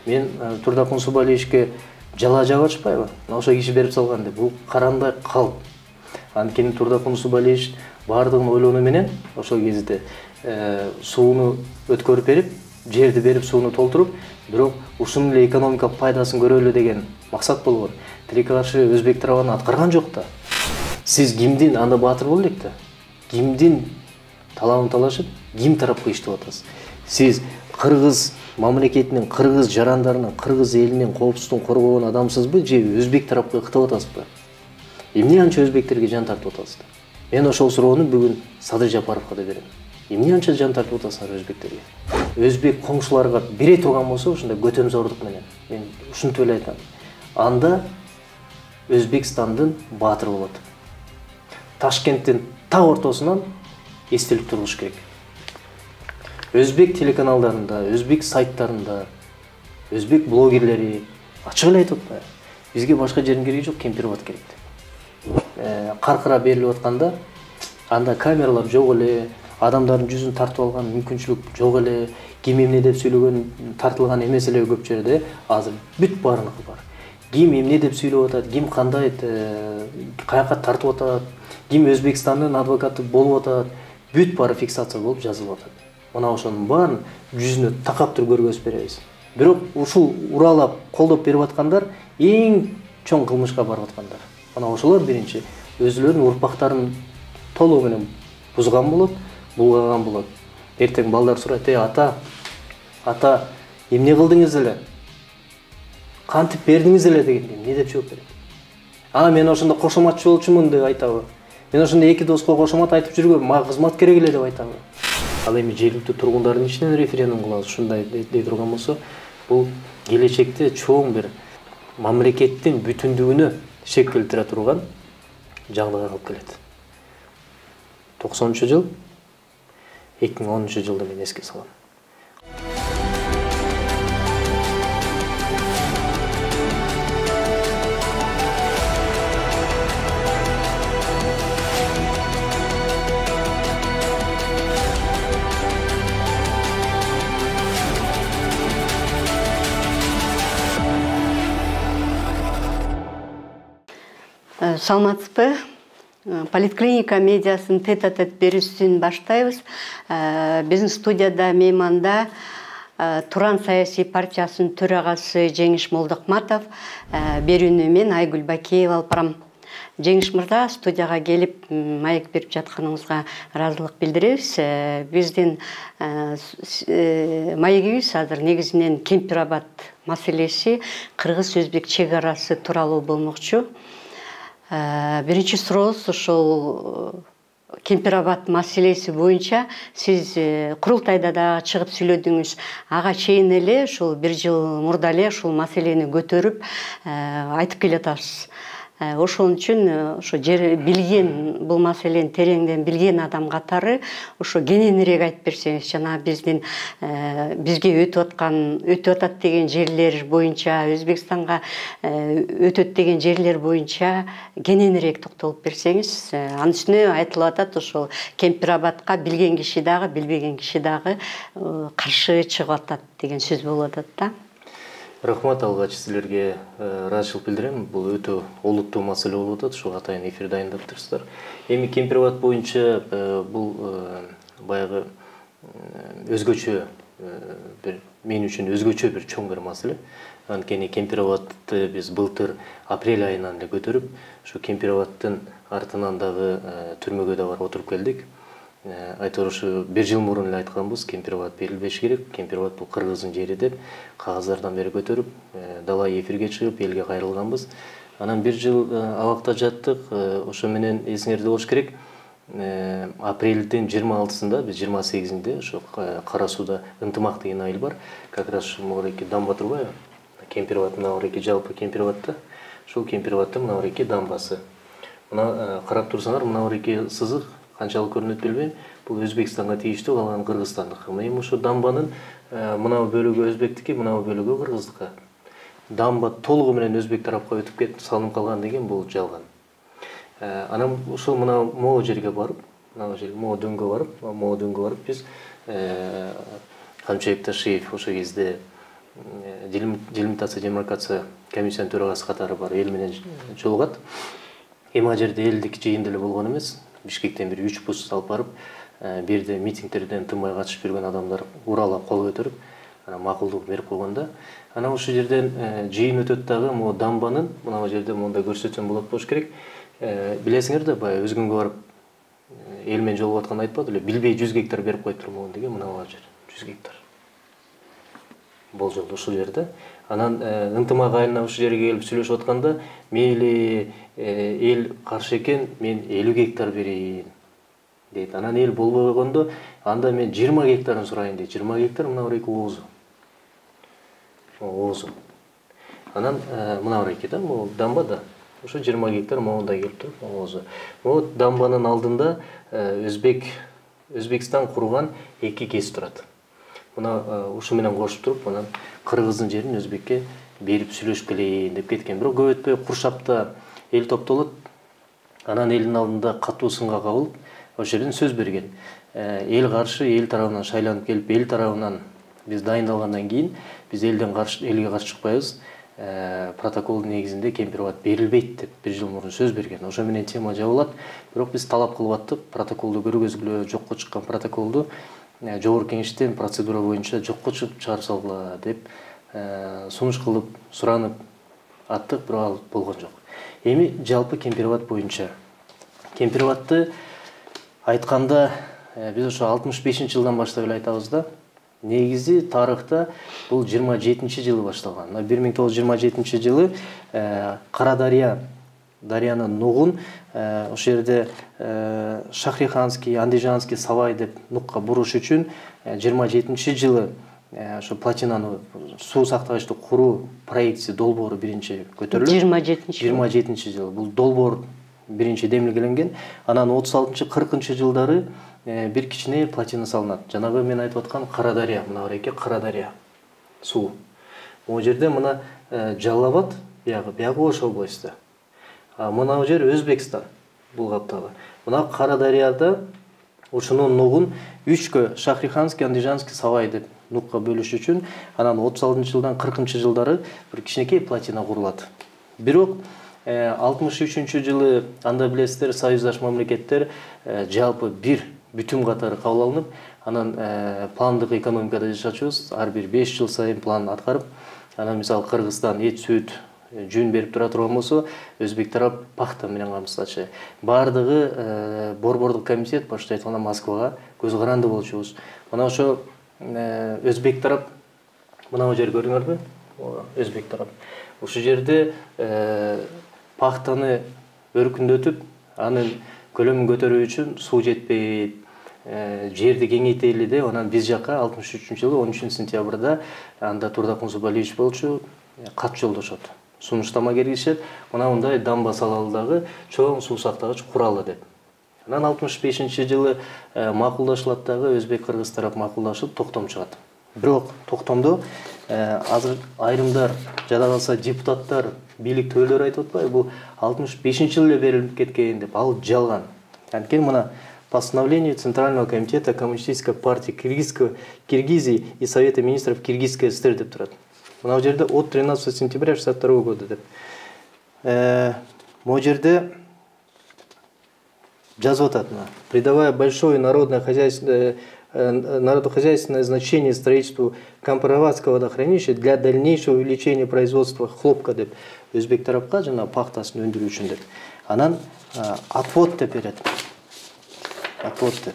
Мен Турдакун Субалиевичке жала жаап атышпайбы? Ошо киши берип салган деп. Бул карандай калп. Анткени Турдакун Субалиевич бардыгын ойлону менен ошол кезде сууну өткөрүп берип, жерди берип, сууну толтуруп, бирок ушунун эле экономикалык пайдасын көрөлү деген максат болгон. Тилекке каршы өзбек тарабын аткарган жок да. Сиз кимдин анда баатыр боло элек да. Кимдин талабын талашып, ким тарапка иштеп атасыз? Сиз кыргыз мамлекетинин, кыргыз жарандарынын, кыргыз элинин коопсуздугун коргогон адамсызбы же өзбек тарапка ыктап атасызбы? Эмне анча өзбектерге жан тартып атасыздар? Мен ошол суроону бүгүн Садыр Жапаровго да берем. Эмне анча жан тартып атасыңар өзбектерге? Өзбек коңшуларга бере турган болсо ушундай көтөмзордук менен, мен ушинтип эле айтам. Анда Өзбекстандын баатыры болот. Ташкенттин так ортосунан эстелик тургуш керек. Өзбек телеканалдарында, өзбек сайттарында, өзбек блогерлери ачык эле айтып атпайбы? Бизге башка жердин кереги жок, Кемпирабад керек деп. Каркыра берилип атканда анда камералар жок эле, адамдардын жүзүн тартып алган мүмкүнчүлүк жок эле, ким эмне деп сүйлөгөн тартылган эмес эле көп жерде. Азыр бүт баарыныкы бар. Ким эмне деп сүйлөп атат, ким кандай каяка тартып атат, ким Өзбекстандын адвокаты болуп атат, бүт баары фиксация болуп жазылып атат. Мына ошонун баарын жүзүнө такап туруп көргөзүп беребиз. Бирок ушул уралап, колдоп берип аткандар эң чоң кылмышка барып аткандар. Мына ошолор биринчи өзүлөрүнүн урпактарын толугу менен бузган болот, булгаган болот. Эртең балдар сурайт: ата, эмне кылдыңыз эле? Кантип бердиңиз эле дегенде эмне деп жооп берет? Мен ошондо кошоматчы болчумун деп айтабы? Мен ошондо эки доско кошомат айтып жүргөм, мага кызмат керек эле деп айтабы? Ал эми жергиликтүү тургундардын ичинен референдум кылабыз, ушундай дей турган болсо, бул келечекте чоң бир мамлекеттин бүтүндүгүнө шек келтире турган жагдайга алып келет. 90-жыл, 2010-жылды мен эске салам. Саламатсызбы? Политклиника медиасын тет-а-тет берүүсүн баштайбыз. Биздин студияда мейманда Туран саясий партиясынын төрагасы Жеңиш Молдокматов, берүүнү мен Айгүл Бакиева алып барам. Жеңиш мырза, студияга келип маек берип жатканыңызга ыраазылык билдиребиз. Биздин маегибиз азыр негизинен Кемпирабад маселеси, кыргыз-өзбек чек арасы тууралуу болмокчу. Биринчи сурообуз ошол Кемпирабад маселеси боюнча сиз курултайда да чыгып сүйлөдүңүз. Ага чейин эле ушул бир жыл мурда эле ушул маселени көтөрүп айтып келатасыз. Ошон үчүн ошо билген, бул маселени тереңден билген адам катары ошо кененирээк айтып берсеңиз, жана бизге өтүп атат деген жерлер боюнча, Өзбекстанга өтөт деген жерлер боюнча кененирээк токтолуп берсеңиз. Анын үстүнө айтылып атат, ошол Кемпирабадка билген киши дагы, билбеген киши дагы каршы чыгып атат деген сөз болуп атат да. Рахмат, алгач силерге ыраазычылык билдирем. Бул өтө олуттуу маселе болуп атат, ушуга атайын эфир дайындап турсуздар. Эми Кемпирабад боюнча бул баягы өзгөчө бир, мен үчүн өзгөчө бир чоң бир маселе. Анткени Кемпирабадты биз былтыр апрель айынан эле көтөрүп, ушу Кемпирабадтын артынан дагы түрмөгө да барып отуруп келдик. Айтор ушу бир жыл мурун эле айтканбыз, Кемпирабад берилбеш керек, Кемпирабад бул кыргыздын жери деп кагаздардан бери көтөрүп, далай эфирге чыгып, элге кайрылганбыз. Анан бир жыл абакта жаттык. Ошо менен эсиңерде болуш керек, апрелдин 26-сында, биз 28-inde ошо Кара сууда ынтымак деген айыл бар. Как раз могуреки дамба турбайбы? Кемпирабад могуреки жалпы Кемпирабадта, ушул Кемпирабадта могуреки дамбасы. Мына карап турсаңар, могуреки сызык канчалык көрүнөт билбейм. Бул Өзбекстанга тийиштүү, калган Кыргызстандыкы. Эми ушул дамбанын мына бөлүгү өзбектики, мына бөлүгү кыргыздыкы. Дамба толугу менен өзбек тарапка өтүп кетип салынып калган деген бул жалган. Анан ушул мына могу жерге барып, могу дөңгө барып биз Камчыбек Ташиев ошол кезде делимитация демаркация комиссиянын төрагасы катары бар эл менен жолугат. Эми ал жерде элдик жыйын деле болгон эмес. Бишкектен бир 3 бус алып барып, бирде митингтерден тынбай катышып жүргөн адамдар уралап кол көтөрүп, анан макулдук берип койгонда, анан ушул жерден жыйын өтөт дагы, могу дамбанын мына жерде монда көрсөтсөм болот болуш керек. Билесиңер да, баягы өзгөнгө барып эл менен жолугуп атканда айтпады эле, билбей 100 гектар берип коюп турмун деген, мына жер 100 гектар. Болжолду ушул жерде. Анан ынтымак айылына ушул жерге келип сүйлөшүп атканда, мейли эл каршы экен, мен 50 гектар берейин дейт. Анан эл болбой койгондо, анда мен 20 гектарын сурайын дейт. 20 гектар мына бир эки оозу. Оозу. Анан мына бир эки да, могу дамба да. Ошо 20 гектар моундай келип туруп, оозу. Могу дамбанын алдында Өзбекстан курган 2 кез турат. Мына ушу менен кошуп туруп, анан кыргыздын жерин өзбекке берип сүйлөшүп келейин деп кеткен. Бирок көп өтпөй Куршапта эл топтолот. Анан элдин алдында катуу сынга кабылып, ошол жерден сөз берген. Эл каршы, эл тарабынан шайланып келип, эл тарабынан биз дайындалгандан кийин биз элге каршы чыкпайбыз. Протоколдун негизинде Кемпирабад берилбейт деп 1 жыл мурун сөз берген. Ошо менен тема жабылат. Бирок биз талап кылып аттык. Протоколду көргөзгүлө, жокко чыккан протоколду Жогорку Кеңештен процедура боюнча жокко чыгып чыгарып салгыла деп сунуш кылып, суранып аттык, бирок ал болгон жок. Эми жалпы Кемпирабад боюнча. Кемпирабадты айтканда биз ошо 65-жылдан баштап эле айтабыз да. Негизи тарыхта бул 27-жылы башталган. 1927-жылы Дариянын нугун ошол жерде Шахриханский, Андижанский, Савай деп нукка буруш үчүн 27-жылы ошо плотинаны суу сактагычты куруу проекти долбоору биринчи көтөрүлүп. 27-жылы бул долбоор биринчи демилгеленген. Анан 36-40 жылдары бир кичине плотина салынат. Жанагы мен айтып аткан Кара Дария, мына бир эки Кара Дария суу. Могу жерде мына Жалал Абад, биягы Ош областы. Мына жер Өзбекстан бул каптагы. Мына Кара Дарияда ушунун нугун 3кө Шахриханский, Андижанский, Савай деп нукка бөлүш үчүн анан 36-жылдан 40-жылдары бир кичинекей плотина курулат. Бирок 63-жылы анда билесиздер союздаш мамлекеттер жалпы бир бүтүн катары кабыл алынып, анан пландык экономикада жашачубуз, ар бир 5 жыл сайын план аткарып, анан мисалы Кыргызстан эт, сүт, жүн берип тура турган болсо, өзбек тарап пахта менен камсыздачы. Бардыгы борбордук комитет башта айтканда Москвага көз каранды болчубуз. Мына ошо өзбек тарап мына жер көрдүңөрбү? Өзбек тарап. Ошол жерде пахтаны өркүндөтүп, анын көлөмүн көтөрүү үчүн суу жетпейт, жерди кеңейтели деп, анан биз жакка 63-жылы 13-сентябрда анда Турдак Мусубалиевич болчу, кат жолдошот. Сунуштама киргизишет, мына мындай дамба салалы дагы чоң суу сактагыч куралы деп. Анан 65-жылы макулдашылат дагы, өзбек кыргыз тарап макулдашып токтом чыгат. Бирок токтомдо азыр айрымдар жада калса депутаттар, бийлик төөлөр айтып атпайбы, бул 65-жылы эле берилип кеткен деп, ал жалган. Анткени мына постановление Центрального комитета Коммунистической партии Киргизии и Совета министров Киргизской ССР деп турат. Мына жерде от 13 сентября 62 года деп. Могу жерде жазып атат, придавая большое народохозяйственное значение строительству Кампирабадского водохранилища для дальнейшего увеличения производства хлопка деп, өзбек тарапка жана пахтасын өндүрүү үчүн деп. Анан отвод деп берет. Отвод деп.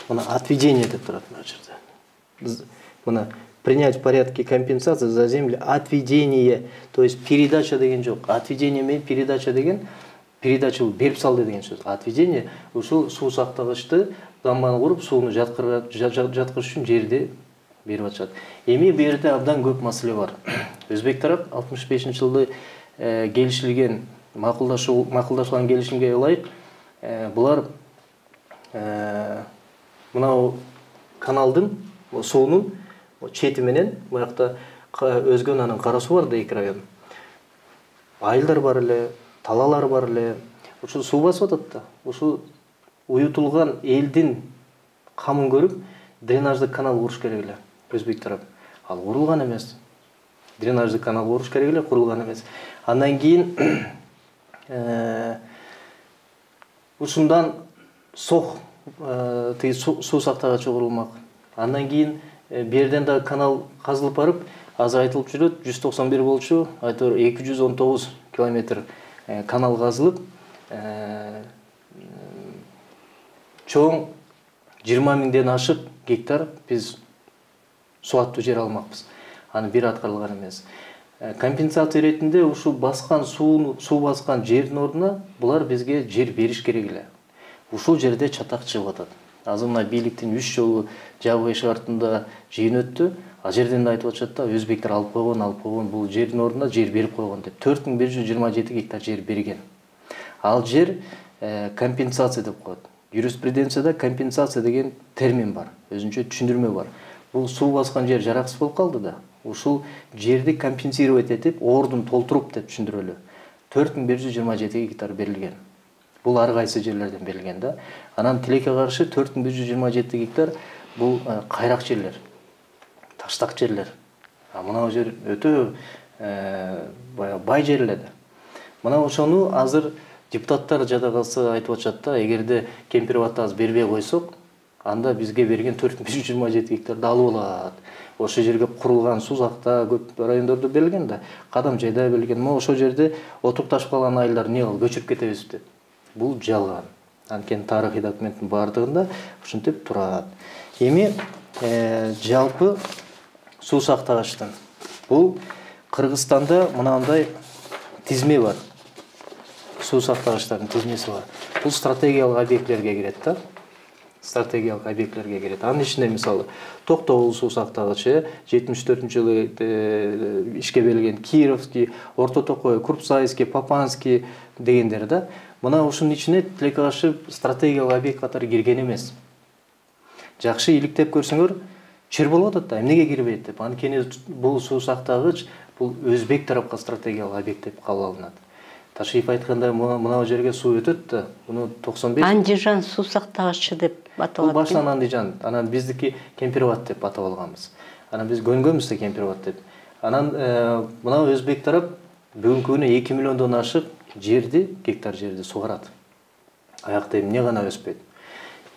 Мына отведение деп турат мына жерде. Мына принять в порядке компенсации за земли отведение, то есть передача деген жок. Отведение менен передача деген передача берип салды деген сөз. Отведение ушул суу сактагычты дамбаны куруп, сууну жаткырыш үчүн жерди берип атышат. Эми бу жерде абдан көп маселе бар. Өзбек тарап 65-жылы келишилген макулдашылган келишимге ылайык булар мына каналдын суунун чети менен буякта өзгөн анын кара суу бар да, 2 район. Айылдар бар эле, талалар бар эле. Ушул суу басып атат да. Ушул уютулган элдин камын көрүп, дренаждык канал куруш керек эле өзбек тарап. ал курулган эмес. Дренаждык канал куруш керек эле, курулган эмес. Андан кийин ушундан сох тиги суу сактагычы курулмак. Андан кийин берден да канал казылып барып, азыр айтылып жүрөт 191 болчу, айтор 219 километр канал казылып, чоң 20 миңден ашык гектар биз суу аттуу жер алмакпыз. Аны бир аткарылган эмес. Компенсация иретинде ушул баскан суу баскан жердин ордуна булар бизге жер бериш керек эле. Ушул жерде чатак чыгып атат. Азыр мына бийликтин 3 жолу жабык шартында жыйын өттү. Ал жерден да айтып атышат да, өзбектер алып койгон, бул жердин ордуна жер берип койгон деп. 4127 гектар жер берген. Ал жер компенсация деп коет. Юриспруденцияда компенсация деген термин бар, өзүнчө түшүндүрмө бар. Бул суу баскан жер жараксыз болуп калды да, ушул жерди компенсировать этип, ордун толтуруп деп түшүндүрөлү. 4127 гектар берилген. Бул ар кайсы жерлерден берилген да. Анан тилекке каршы 4127 гектар бул кайрак жерлер, таштак жерлер. Мына жер өтө бай жер эле да. Мына ошону азыр депутаттар жада калса айтып атышат да, эгерде Кемпир-Абадты аз бербей койсок, анда бизге берген 4127 гектарды алып алат. Ошол жерге курулган Сузакта көп райондордо берилген да, Кадамжайда берилген. Мо ошол жерде отуруп ташып калган айылдар эмне кылып көчүрүп кетебиз деп. Бул жалган. Анткени тарыхый документтин бардыгында ушинтип турат. Эми жалпы суу сактагычтын бул Кыргызстанда мынандай тизме бар. Суу сактагычтардын тизмеси бар. Бул стратегиялык объектлерге кирет да. Стратегиялык объектлерге кирет. Анын ичинде мисалы Токтогул суу сактагычы 74-жылы ишке берилген Кировский, Орто Токой, Курпсайский, Папанский дегендер да. Мына ушунун ичине тилекке каршы стратегиялык объект катары кирген эмес. Жакшы иликтеп көрсөңөр, чыр болуп атат да, эмнеге кирбейт деп. Анткени бул суу сактагыч бул өзбек тарапка стратегиялык объект деп кабыл алынат. Ташиев айтканда мына жерге суу өтөт да, муну 95 Андижан суу сактагычы деп аталат. Бул башынан Андижан, анан биздики Кемпир-Абад деп атап алганбыз. Анан биз көнгөнбүз да Кемпир-Абад деп. Анан мына өзбек тарап бүгүнкү күнү 2 миллиондон ашык жерди, гектар жерди сугарат. Аякта эмне гана өспөйт.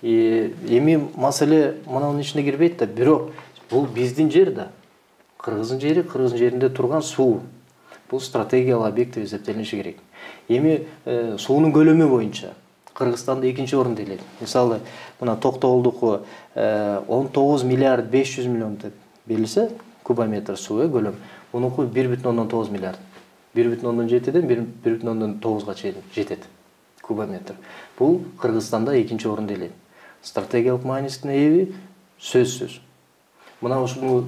Эми маселе мынанын ичине кирбейт да, бирок бул биздин жер да. Кыргыздын жери, Кыргыздын жеринде турган суу. Бул стратегиялык объект деп эсептелиниши керек. Эми суунун көлөмү боюнча Кыргызстанда 2-нчи орунду элек. Мисалы, мына Токтогулдуку 19 миллиард 500 миллион деп берилсе, кубометр суу көлөм. Мунуку 1,9 миллиард. 1,7ден 1,9га чейин жетет кубометр. Бул Кыргызстанда 2-нчи орунду элек. Стратегиялык маанисине ээ сөзсүз. Мына ушуну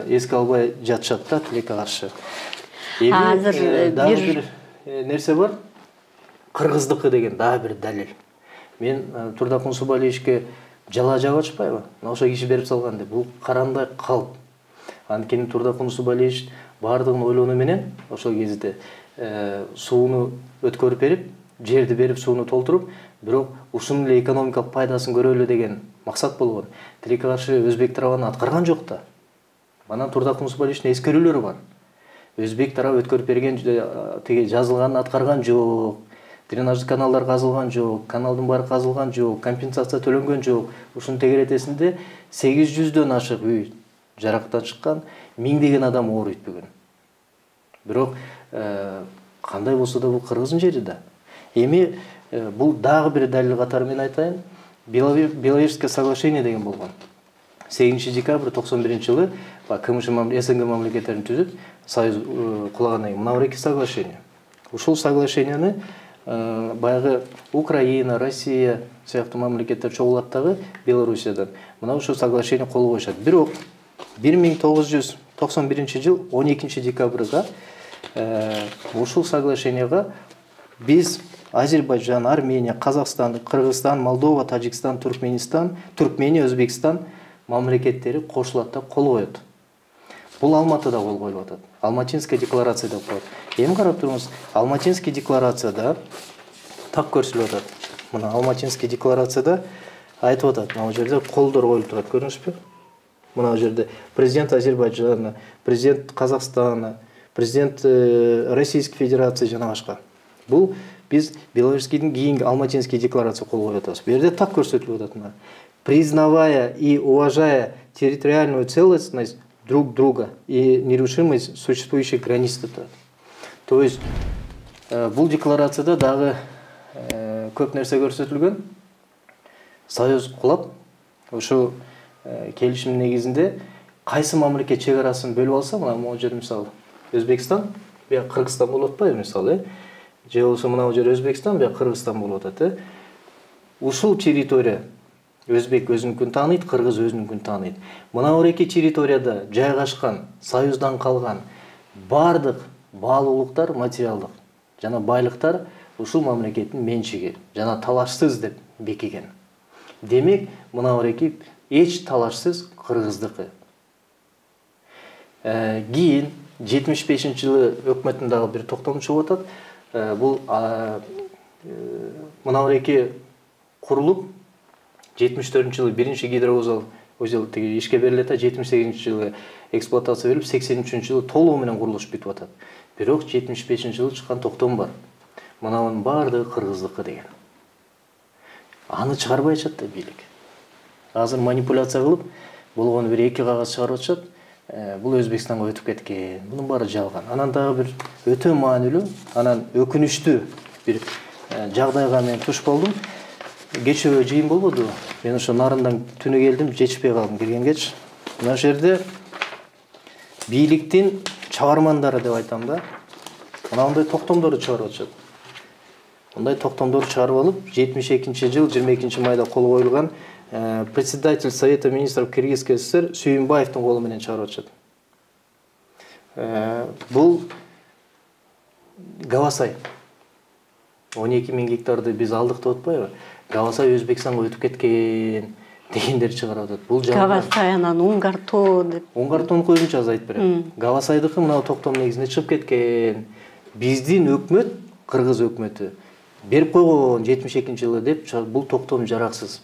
эске албай жатышат да тилекке каршы. Азыр бир нерсе бар. Кыргыздыкы деген дагы бир далил. Мен Турдакун Субалиевичке жала жаап атышпайбы? Ошо киши берип салган деп. Бул карандай калп. Анткени Турдакун Субалиевич бардыгын ойлону менен ошол кезде сууну өткөрүп берип, жерди берип сууну толтуруп, бирок ушунун эле экономикалык пайдасын көрөлү деген максат болгон. Тилекке каршы өзбек тарабы аткарган жок да. Мана Турдакун Субалиевичтин эскерүүлөрү бар. Өзбек тарабы өткөрүп берген теге жазылганын аткарган жок. Дренаждык каналдар казылган жок, каналдын баары казылган жок, компенсация төлөнгөн жок. Ушунун тегеретесинде 800дөн ашык үй жарактан чыккан, миңдеген адам ооруйт бүгүн. Бирок кандай болсо да бул Кыргыздын жери да. Эми бул дагы бир далил катары мен айтайын. Беловежское соглашение деген болгон. 8 декабрь 91-жылы КМШ СНГ мамлекеттерин түзүп, союз кулагандан кийин мына эки соглашение. Ушул соглашенияны баягы Украина, Россия сыяктуу мамлекеттер чогулат дагы Белоруссиядан. Мына ушул соглашение кол коюшат. Бирок 1991-жыл 12 декабрга ушул соглашенияга биз Азербайджан, Армения, Казакстан, Кыргызстан, Молдова, Тажикстан, Туркмения, Өзбекстан мамлекеттери кошулат да кол коет. Бул Алматыда кол коюлуп атат. Алматинская декларация деп коет. Эми карап туруңуз, Алматинский декларацияда так көрсөтүлүп атат. Мына Алматинский декларацияда айтып атат, мына жерде колдор коюлуп турат, көрүнүшпү? мына жерде президент Азербайджана, президент Казакстана, президент Российской Федерации жана башка. Бул биз Беловежскийдин кийинки Алматинский декларация кол коюп атабыз. Бу жерде так көрсөтүлүп атат мына. Признавая и уважая территориальную целостность друг друга и нерушимость существующих границ. То есть бул декларацияда дагы көп нерсе көрсөтүлгөн. Союз кулап, ошо келишим негизинде кайсы мамлекет чек арасын бөлүп алса, мына могу жер мисалы Өзбекстан, бияк Кыргызстан болуп атпайбы мисалы, же болбосо мына жер Өзбекстан, бияк Кыргызстан болуп атат. Ушул территория Өзбек өзүнүкүн тааныйт, Кыргыз өзүнүкүн тааныйт. Мына эки территорияда жайгашкан, союздан калган бардык баалуулуктар, материалдык жана байлыктар ушул мамлекеттин менчиги жана талашсыз деп бекиген. Демек, мына эки эч талашсыз Кыргыздыкы. Кийин 75-жылы өкмөттүн дагы бир токтому чыгып атат. Бул мына эки курулуп 74-жылы биринчи гидровузол тиги ишке берилет, 78-жылы эксплуатация берилип, 83-жылы толугу менен курулуш бүтүп атат. Бирок 75-жылы чыккан токтом бар. Мынанын бардыгы Кыргыздыкы деген. Аны чыгарбай атат да бийлик. Азыр манипуляция кылып, болгону бир эки кагаз чыгарып атышат. Бул Өзбекстанга өтүп кеткен. Мунун баары жалган. Анан дагы бир өтө маанилүү, анан өкүнүчтүү бир жагдайга мен туш болдум. Кечээ жыйын болбоду. Мен ошо нарындан түнү келдим, жетишпей калдым келгенgeç. Мына жерде бийликтин чыгармандары деп айтам да. Мындай токтомдорду чыгарып атышат. Мындай токтомдорду чыгарып алып, 72-жыл 22 майда кол коюлган председатель Совета министров Кыргызской ССР Сүйүнбаевдин колу менен чыгарып атышат. Бул Гавасай. 12 000 гектарды биз алдык деп атпайбы? Гавасай Өзбекстанга өтүп кеткен дегендер чыгарып атат. Бул Гавасай анан Уңгартоо деп. Уңгартоону көбүнчө аз айтып берет. Гавасайдыкы мына токтом негизинде чыгып кеткен. Биздин өкмөт, Кыргыз өкмөтү берип койгон 72-жылы деп бул токтом жараксыз.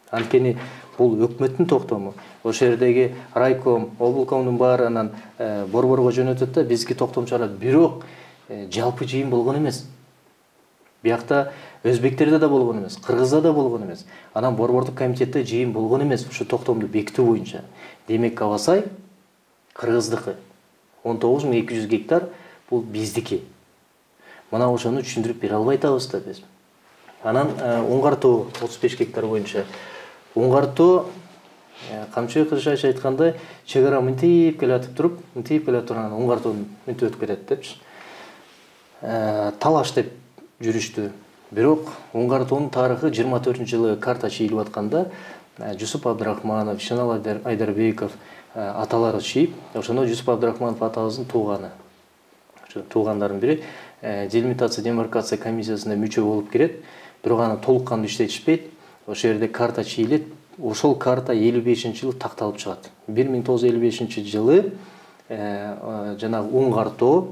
Анткени бул өкмөттүн токтому. Ошол жердеги райком, облкомдун баары анан борборго жөнөтөт да бизги токтом чыгарат. Бирок жалпы жыйын болгон эмес. Биякта Өзбектерде да болгон эмес, Кыргызда да болгон эмес. Анан борбордук комитетте жыйын болгон эмес ушу токтомду бекитүү боюнча. Демек Гавасай Кыргыздыкы. 19 200 гектар бул биздики. Мына ошону түшүндүрүп бере албай атабыз да биз. Анан Уңгартоо 35 гектар боюнча. Уңгартоо камчы кыргызча айтканда чек ара мынтип келатып туруп, анан Уңгартоонун мынтип өтүп кетет депчи. Талаш деп жүрүштү. Бирок Уңгартоонун тарыхы 24-жылы карта чийилип атканда Жусуп Абдрахманов, Шенал Айдарбеков аталары чийип, ошондо Жусуп Абдрахманов атабыздын тууганы. Ошо туугандардын бири делимитация демаркация комиссиясына мүчө болуп кирет. Бирок аны толук кандуу иштетишпейт. Ошол жерде карта чийилет. Ошол карта 55-жылы такталып чыгат. 1955-жылы жанагы Уңгартоо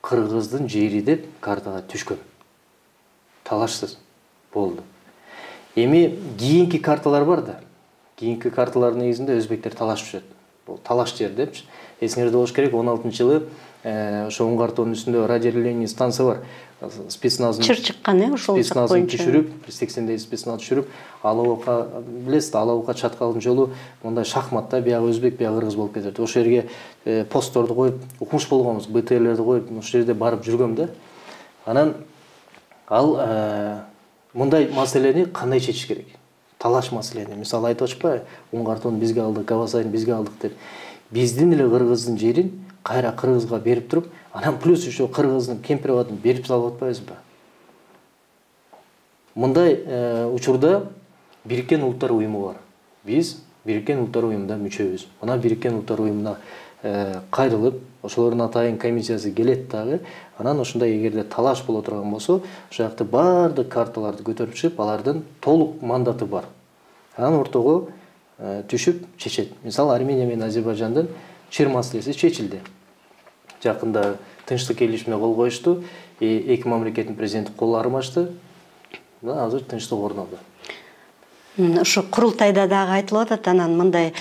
Кыргыздын жери деп картага түшкөн. Талашсыз болду. Эми кийинки карталар бар да. Кийинки карталардын негизинде өзбектер талашып жүрөт. Бул талаш жер депчи. Эсиңерде болуш керек, 16-жылы ошо Уңгартоонун үстүндө радиолеление станция бар. Спецназдын чыр чыккан ошол боюнча түшүрүп, 80 спецназ түшүрүп, Алабука билесиз, Алабука Чаткалдын жолу мындай шахматта биягы өзбек, биягы кыргыз болуп кетет. Ошол жерге постторду коюп, укмуш болгонбуз, БТРлерди коюп, ошол жерде барып жүргөм да. Анан ал мындай маселени кандай чечиш керек? Талаш маселени. Мисалы айтып атышпайбы, Уңгартоону бизге алдык, Гавасайын бизге алдык деп. Биздин эле Кыргыздын жерин кайра Кыргызга берип туруп, анан плюс ошо Кыргыздын Кемпирабадын берип салып атпайбызбы? Мындай учурда Бириккен Улуттар уюму бар. Биз Бириккен Улуттар уюмунда мүчөбүз. Мына Бириккен Улуттар уюмуна кайрылып, ошолордун атайын комиссиясы келет дагы. Анан ошондой эгерде талаш боло турган болсо, ошол жакта баардык карталарды көтөрүп чыгып, алардын толук мандаты бар. Анан ортого түшүп чечет. Мисалы Армения менен Азербайжандын чыр маселеси чечилди. Жакында тынчтык келишимине кол коюшту, эки мамлекеттин президенти кол армашты. Мына азыр тынчтык орнолду. Ошо курултайда дагы айтылып атат, анан мындай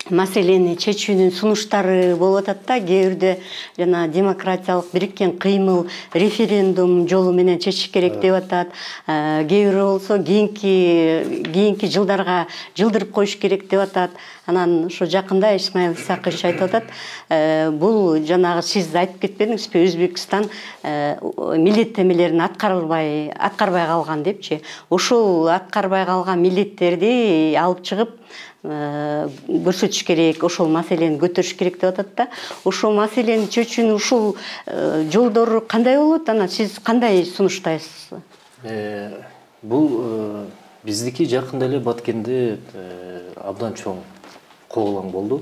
маселени чечүүнүн сунуштары болуп атат да. Кээ бирде жана демократиялык бириккен кыймыл референдум жолу менен чечиш керек деп атат. Кээ бири болсо кийинки жылдарга жылдырып коюш керек деп атат. Анан ошо жакында Исмаил Исакович айтып атат, бул жанагы сиз айтып кетпедиңизби, Өзбекстан милдеттемелерин аткарбай калган депчи. Ошол аткарбай калган милдеттерди алып чыгып көрсөтүш керек, ошол маселени көтөрүш керек деп атат да. Ошол маселени чечүүнүн ушул жолдору кандай болот? Анан сиз кандай сунуштайсыз? Бул биздики жакында эле Баткенде абдан чоң когулаң болду.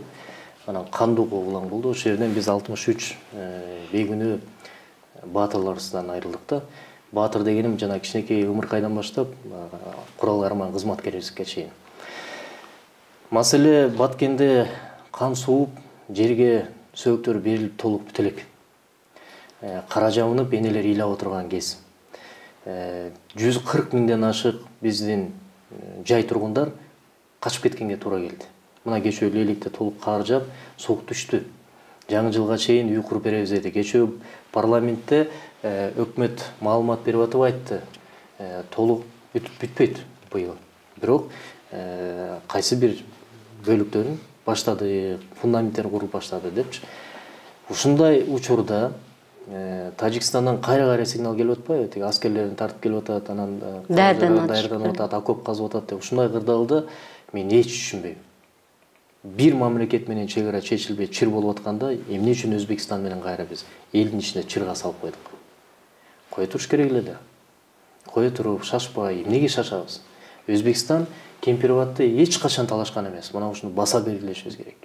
Анан кандуу когулаң болду. Ошол жерден биз 63 бейгүнөө баатырларыбыздан айрылдык да. Баатыр дегеним жана кичинекей ымыркайдан баштап курал карман кызматкерибизге чейин. Маселе Баткенде кан сууп, жерге сөөктөр берилип толуп бүт элек. Кара жабынып, энелер ыйлап отурган кез. 140 миңден ашык биздин жай тургундар качып кеткенге туура келди. Мына кечөө Лейликте толуп кар жаап, суук түштү. Жаңы жылга чейин үй куруп беребиз деди. Кечөө парламентте өкмөт маалымат берип атып айтты. Толук бүтпөйт быйыл. Бирок кайсы бир бөлүктөрүн баштады, фундаменттерин куруп баштады депчи. Ушундай учурда Тажикстандан кайра сигнал келип атпайбы? Тиги аскерлерин тартып келип атат, анан даярданып атат, окоп казып атат деп. Ушундай кырдаалда мен эч түшүнбөйм. Бир мамлекет менен чек ара чечилбей чыр болуп атканда, эмне үчүн Өзбекстан менен кайра биз элдин ичине чырга салып койдук? Кое туруш керек эле да. Кое туруп, шашпай, эмнеге шашабыз? Өзбекстан Кемпирабадты эч качан талашкан эмес. Мына ушуну баса белгилешибиз керек.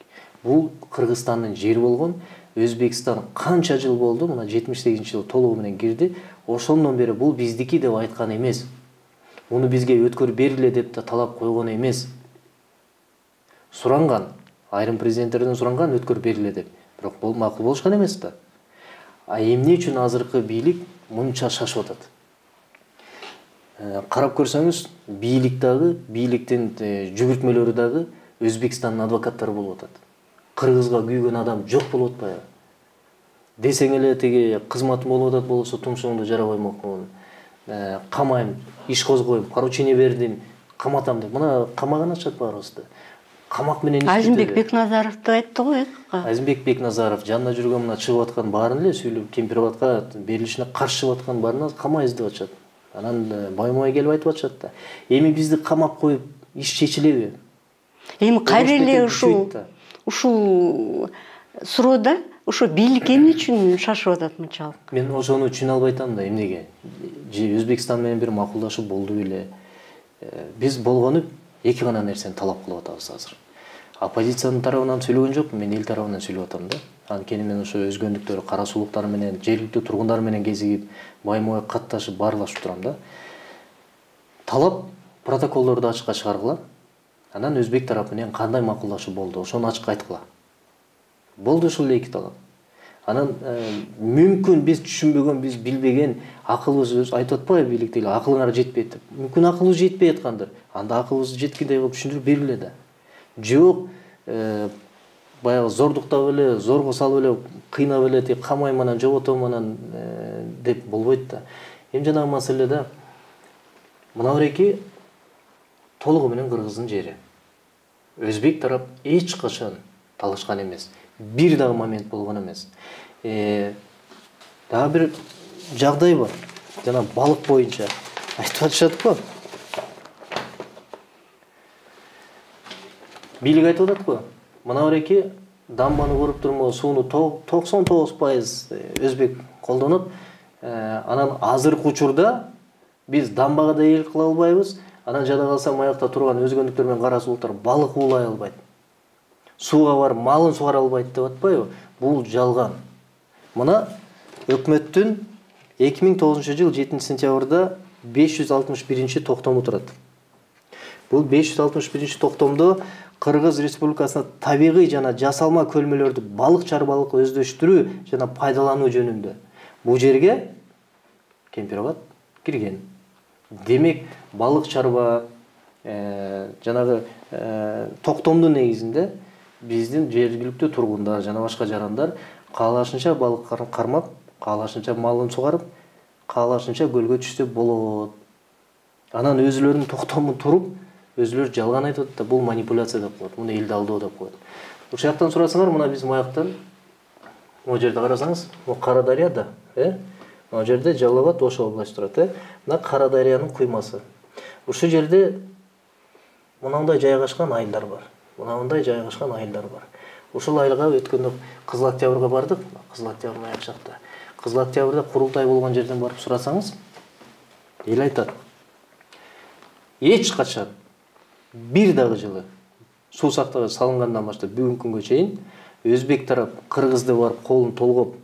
Бул Кыргызстандын жери болгон. Өзбекстан канча жыл болду? Мына 78-жылы толугу менен кирди. Ошондон бери бул биздики деп айткан эмес. Муну бизге өткөрүп бериле деп да талап койгон эмес. Суранган, айрым президенттерден суранган өткөрүп бериле деп. Бирок бул макул болушкан эмес да. А эмне үчүн азыркы бийлик мынча шашып атат? Карап көрсөңүз, бийлик дагы, бийликтин жүгүртмөлөрү дагы Өзбекстандын адвокаттары болуп атат. Кыргызга күйгөн адам жок болуп атпайбы? Десең эле тиги кызматым болуп атат болсо тумшугумду жара коймокмун. Камайм, иш козгойм, поручение бердим, каматам деп. Мына камаган атышат баарыбызды. Камак менен Азимбек Бекназаровду айтты го. Азимбек Бекназаров жанында жүргөн мына чыгып аткан баарын эле сүйлөп, Кемпирабадка берилишине каршы чыгып аткан баарына камай издеп атышат. Анан байма-бай келип айтып атышат да. Эми бизди камап коюп иш чечилеби? Эми кайра эле ушул суроодо ошо бийлик эмне үчүн шашып атат мынчалык? Мен ошону түшүнө албай атам да, эмнеге? Өзбекстан менен бир макулдашып болду беле. Биз болгону эки гана нерсени талап кылып атабыз азыр. Оппозициянын тарабынан сүйлөгөн жокмун, мен эл тарабынан сүйлөп атам да. Анткени мен ошо өзгөндүктөр, кара сулуктар менен, жергиликтүү тургундар менен кезигип, байма-бай катташып, баарлашып турам да. Талап протоколдорду ачыкка чыгаргыла. Анан өзбек тарапы менен кандай макулдашуу болду, ошону ачык айткыла. Болду ушул эки талап. Анан мүмкүн биз түшүнбөгөн, биз билбеген акылыбыз айтып атпайбы бийликте эле акылыңар жетпейт деп. Мүмкүн акылыбыз жетпей аткандыр. Анда акылыбыз жеткендей кылып түшүндүрүп бериле да. Жок, баягы зордуктап эле, зорго салып эле, кыйнап эле тип камайм анан жоготом анан деп болбойт да. Эми жанагы маселеде мына бир толугу менен Кыргыздын жери. Өзбек тарап эч качан талашкан эмес. Бир дагы момент болгон эмес. Дагы бир жагдай бар. Жана балык боюнча айтып атышат го. Бийлик айтып атат го. Мына бир дамбаны куруп турмоо сууну 99% өзбек колдонот. Анан азыркы учурда биз дамбага да эл кыла албайбыз. Анан жада калса маякта турган өзгөндүктөр менен кара сулуктар балык уулай албайт. Сууга барып малын сугара албайт деп атпайбы? Бул жалган. Мына өкмөттүн 2009-жыл 7-сентябрда 561 токтому турат. Бул 561 токтомдо Кыргыз Республикасына табигый жана жасалма көлмөлөрдү балык чарбалык өздөштүрүү жана пайдалануу жөнүндө. Бул жерге Кемпирабад кирген. Демек, балык чарба жанагы токтомдун негизинде биздин жергиликтүү тургундар жана башка жарандар каалашынча балык кармап, каалашынча малын сугарып, каалашынча көлгө түшсө болот. Анан өзүлөрүнүн токтомун туруп, өзүлөрү жалган айтып атат да, бул манипуляция деп коет. Муну элди алдоо деп коет. Ушул жактан сурасаңар, мына биз маяктан могу жерде карасаңыз, бул Кара Дарыя да, могу жерде Жалал Абад Ош областы турат, мына Кара Дарыянын куймасы. Ушул жерде мынандай жайгашкан айылдар бар. Мынандай жайгашкан айылдар бар. Ушул айылга өткөндө Кызыл Октябрга бардык. Кызыл Октябрь аяк жакта. Кызыл Октябрда курултай болгон жерден барып сурасаңыз, эл айтат. Эч качан бир дагы жылы суу сактагыч салынгандан баштап бүгүнкү күнгө чейин өзбек тарап кыргызды барып колун толгоп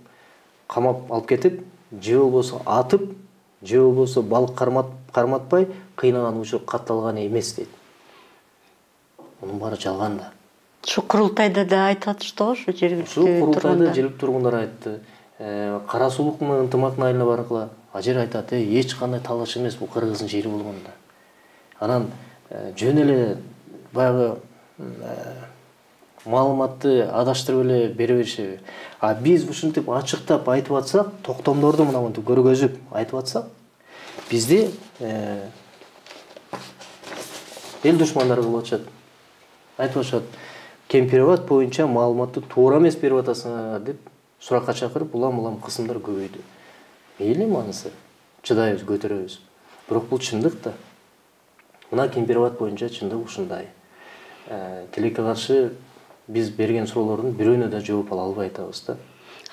камап алып кетип, же болбосо атып, же болбосо балык карматпай кыйнаган учур катталган эмес дейт. Мунун баары жалган да. Şu kurultayda da айтып атышты го, şu жергиликтүү Курултайда тургундар. жергиликтүү тургундар айтты. Кара сулук менен ынтымактын айылына баргыла. Ажер айтат, эч кандай талаш эмес, бул кыргыздын жери болгонда. Анан жөн эле баягы маалыматты адаштырып эле бере беришеби. А биз ушинтип ачыктап айтып атсак, токтомдорду мына мынтип көргөзүп айтып атсак, бизди эл душмандары кылып атышат. Айтып атышат, Кемпирабад боюнча маалыматты туура эмес берип атасыңар деп суракка чакырып, улам кысымдар көбөйдү. Мейли манысы, чыдайбыз, көтөрөбүз. Бирок бул чындык да. Мына Кемпирабад боюнча чындык ушундай. Тилекке каршы биз берген суроолордун бирөөнө да жооп ала албай атабыз да.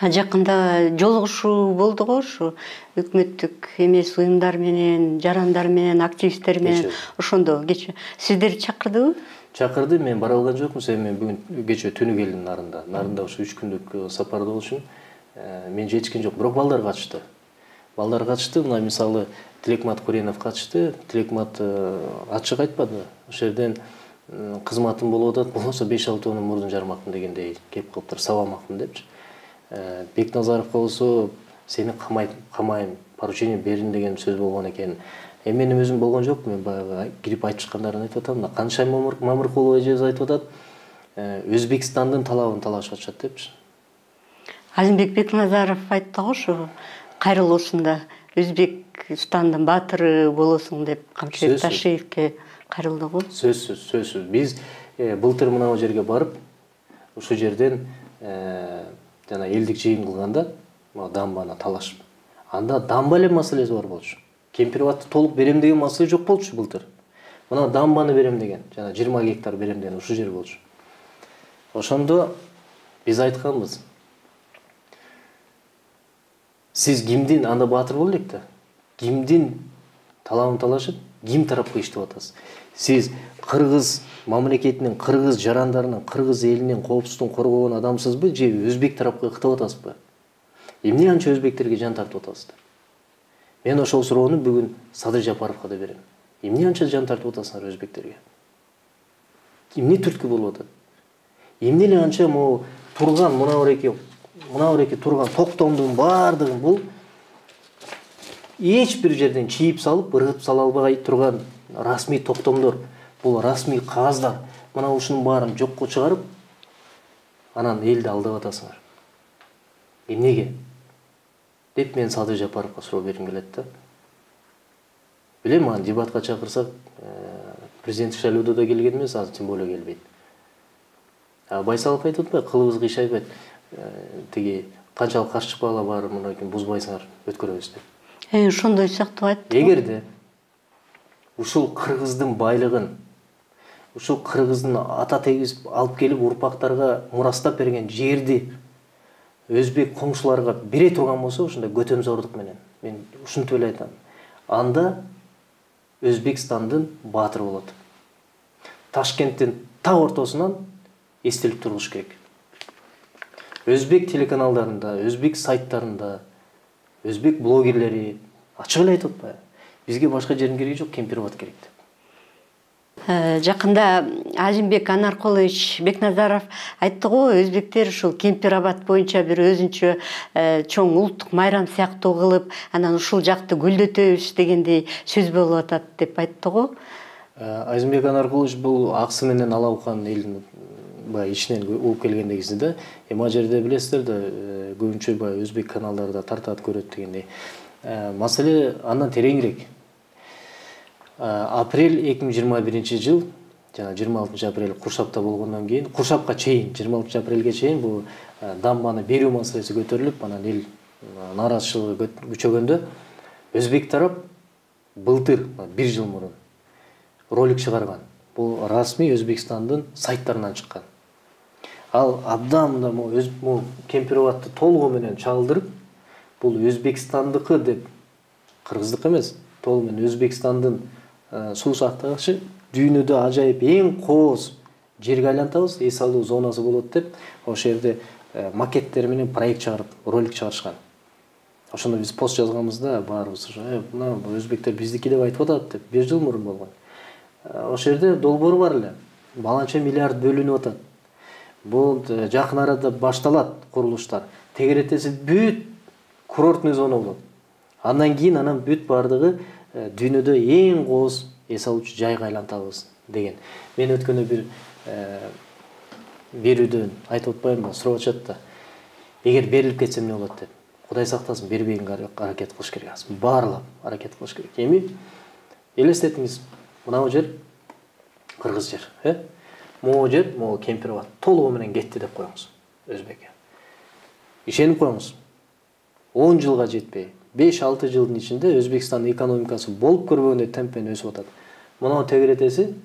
Жакында жолугушуу болду го, ушу өкмөттүк эмес уюмдар менен, жарандар менен, активисттер менен ошондо кече сиздерди чакырдыбы? Чакырды, мен бара алган жокмун, себеби мен бүгүн кече түнү келдим нарында. Нарында ушу 3 күндүк сапарда болушун мен жетишкен жок, бирок балдар катышты. Балдар катышты, мына мисалы Тилекмат Куренов катышты. Тилекмат ачык айтпады. Ошол жерден кызматым болуп атат, болсо 5-6 мурдун жармакмын дегендей кеп калыптыр, сабамакмын депчи. Бекназаров болсо сени камайм, поручение берин деген сөз болгон экен. Менин өзүм болгон жок, мен баягы кирип айтышкандарын айтып атам. Каншай Мамыркулова эжебиз айтып атат, Өзбекстандын талабын талашып атышат депчи. Азимбек Бекназаров айтты го, ушу кайрылуусунда Өзбекстандын баатыры болосуң деп Камчыбек Ташиевке кайрылды го. Сөзсүз. Биз былтыр мына жерге барып, ушул жерден жана элдик жыйын кылганда, дамбаны талашып. Анда дамба эле маселеси бар болчу. Кемпирабадты толук берем деген маселе жок болчу былтыр. Мына дамбаны берем деген, жана 20 гектар берем деген ушул жер болчу. Ошондо биз айтканбыз. Сиз кимдин анда баатыр боло элек да. Кимдин талабын талашып, ким тарапка иштеп атасыз? Сиз кыргыз мамлекетинин, кыргыз жарандарынын, кыргыз элинин коопсуздугун коргогон адамсызбы, же өзбек тарапка ыктап атасызбы? Эмне анча өзбектерге жан тартып атасыздар? Мен ошол суроону бүгүн Садыр Жапаровго да берем. Эмне анча жан тартып атасыңар өзбектерге? Эмне түрткү болуп атат? Эмне эле анча могу турган мына бир турган токтомдун баардыгын бул эч бир жерден чийип салып, ыргытып сала албай турган расмий токтомдор, бул расмий кагаздар. Мына ушунун баарын жокко чыгарып, анан элди алдап атасыңар. Эмнеге? Деп мен Садыр Жапаровго суроо бергим келет да. Билем, аны дебатка чакырсак, президенттик шайлоодо да келген эмес, азыр тем более келбейт. Байсалов айтып атпайбы, кылыбыз кыйшайбайт. Тиги канчалык каршы чыкпагыла бар, мынакей бузбайсыңар, өткөрөбүз деп. Ошондой сыяктуу айтты. Эгерде ушул кыргыздын байлыгын, ушул кыргыздын ата тегиз алып келип урпактарга мурастап берген жерди өзбек коңшуларга бере турган болсо, ушундай көтөмзордук менен, мен ушинтип эле айтам. Анда Өзбекстандын баатыры болот. Ташкенттин так ортосунан эстелик тургуш керек. Өзбек телеканалдарында, өзбек сайттарында, өзбек блогерлери ачык эле айтып атпайбы? Бизге башка жердин кереги жок, Кемпирабад керек деп. Жакында Азимбек Анаркулович Бекназаров айтты го, өзбектер ушул Кемпирабад боюнча бир өзүнчө чоң улуттук майрам сыяктуу кылып, анан ушул жакты гүлдөтөбүз дегендей сөз болуп атат деп айтты го. Азимбек Анаркулович бул аксы менен ала уккан элдин баягы ичинен угуп келгендегиси да. Эми жерде билесиздер да, көбүнчө баягы өзбек каналдарда тартат көрөт дегендей. Маселе андан тереңирээк. Апрель 2021 жыл, жана 26 апрель Куршапта болгондон кийин, Куршапка чейин, 26 апрелге чейин бул дамбаны берүү маселеси көтөрүлүп, анан эл нааразычылыгы күчөгөндө өзбек тарап былтыр 1 жыл мурун ролик чыгарган. Бул расмий Өзбекстандын сайттарынан чыккан. Ал абдан да могу кемпироватты толугу менен чагылдырып, бул Өзбекстандыкы деп, кыргыздык эмес, толугу менен Өзбекстандын суу сактагычы, дүйнөдө ажайып эң кооз жерге айлантабыз, эс алуу зонасы болот деп, ошол жерде макеттер менен проект чыгарып, ролик чыгарышкан. Ошондо биз пост жазганбызда, баарыбыз мына өзбектер биздики деп айтып атат деп, 1 жыл мурун болгон. Ошол жерде долбоору бар эле. Баланча миллиард бөлүнүп атат. Бул жакын арада башталат курулуштар. Тегеретеси бүт курортный зона болот. Андан кийин анан бүт бардыгы дүйнөдө эң кооз эс алуучу жайга айлантабыз деген. Мен өткөндө бир берүүдөн айтып атпаймынбы, сурап атышат да. Эгер берилип кетсе эмне болот деп. Кудай сактасын, бербегенге аракет кылыш керек. Баарлап аракет кылыш керек. Эми элестетиңиз, мына жер кыргыз жер, могу жер, могу Кемпироват толугу менен кетти деп коюңуз Өзбекке. Ишенип коюңуз. 10 жылга жетпей, 5-6 жылдын ичинде Өзбекстандын экономикасы болуп көрбөгөндөй темпмен өсүп атат. Мына тегеретеси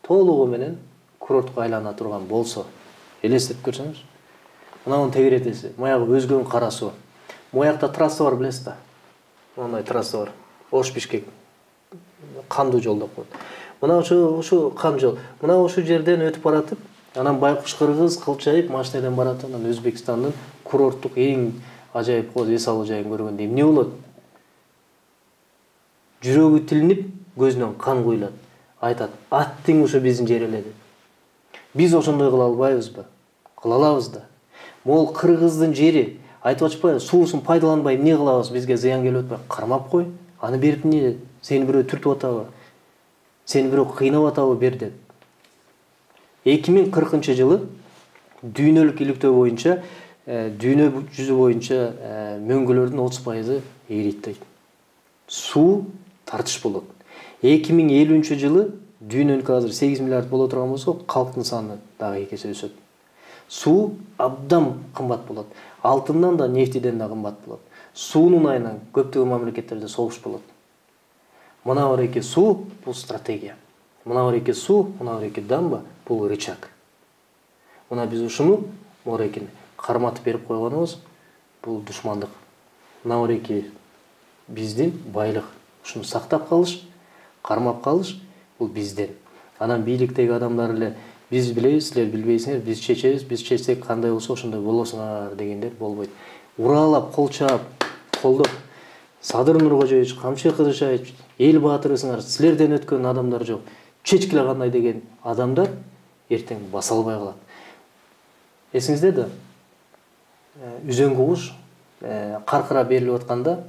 толугу менен курортко айлана турган болсо, элестетип көрсөңүз. Мына тегеретеси, маягы өзгөнүн карасы. Моякта трасса бар, билесиз да. Мындай трасса бар. Ош-Бишкек кандуу жол деп коет. Мына ушу кан жол. Мына ушу жерден өтүп баратып, анан байкуш кыргыз кылчайып машинадан барат, анан Өзбекстандын курорттук эң ажайып кооз эс алуу жайын көргөндө эмне болот? Жүрөгү тилинип, көзүнөн кан куйлат. Айтат, аттың ушу биздин жер эле деп. Биз ошондой кыла албайбызбы? Кыла алабыз да. Могул кыргыздын жери, айтып атпайбы, суусун пайдаланбай эмне кылабыз, бизге зыян келип атпайбы? Кармап кой. Аны берип эмне? Сени бирөө түртүп атабы? Сени бирөө кыйнап атабы бер деп. 2040 жылы дүйнөлүк иликтөө боюнча, дүйнө жүзү боюнча мөңгүлөрдүн 30% эрийт дейт. Суу тартыш болот. 2050 жылы дүйнөнүкү азыр 8 миллиард боло турган болсо, калктын саны дагы 2 эсе өсөт. Суу абдан кымбат болот. Алтындан да, нефтиден да кымбат болот. Суунун айынан көптөгөн мамлекеттерде согуш болот. Мына бар суу, бул стратегия. Мына бар суу, мына бар дамба, бул рычаг. Мына биз ушуну морекин карматып берип койгонубуз, бул душмандык. Мына бар биздин байлык. Ушуну сактап калыш, кармап калыш, бул бизден. Анан бийликтеги адамдар эле биз билебиз, силер билбейсиңер, биз чечебиз, биз чечсек кандай болсо ошондой болосуңар дегендер болбойт. Уралап, колчап, колдоп, Садыр Нуркожоевич, Камчы Кыдышевич, эл баатырысыңар, силерден өткөн адамдар жок. Чечкиле кандай деген адамдар эртең баса албай калат. Эсиңизде да, үзөңгү куш каркыра берилип атканда,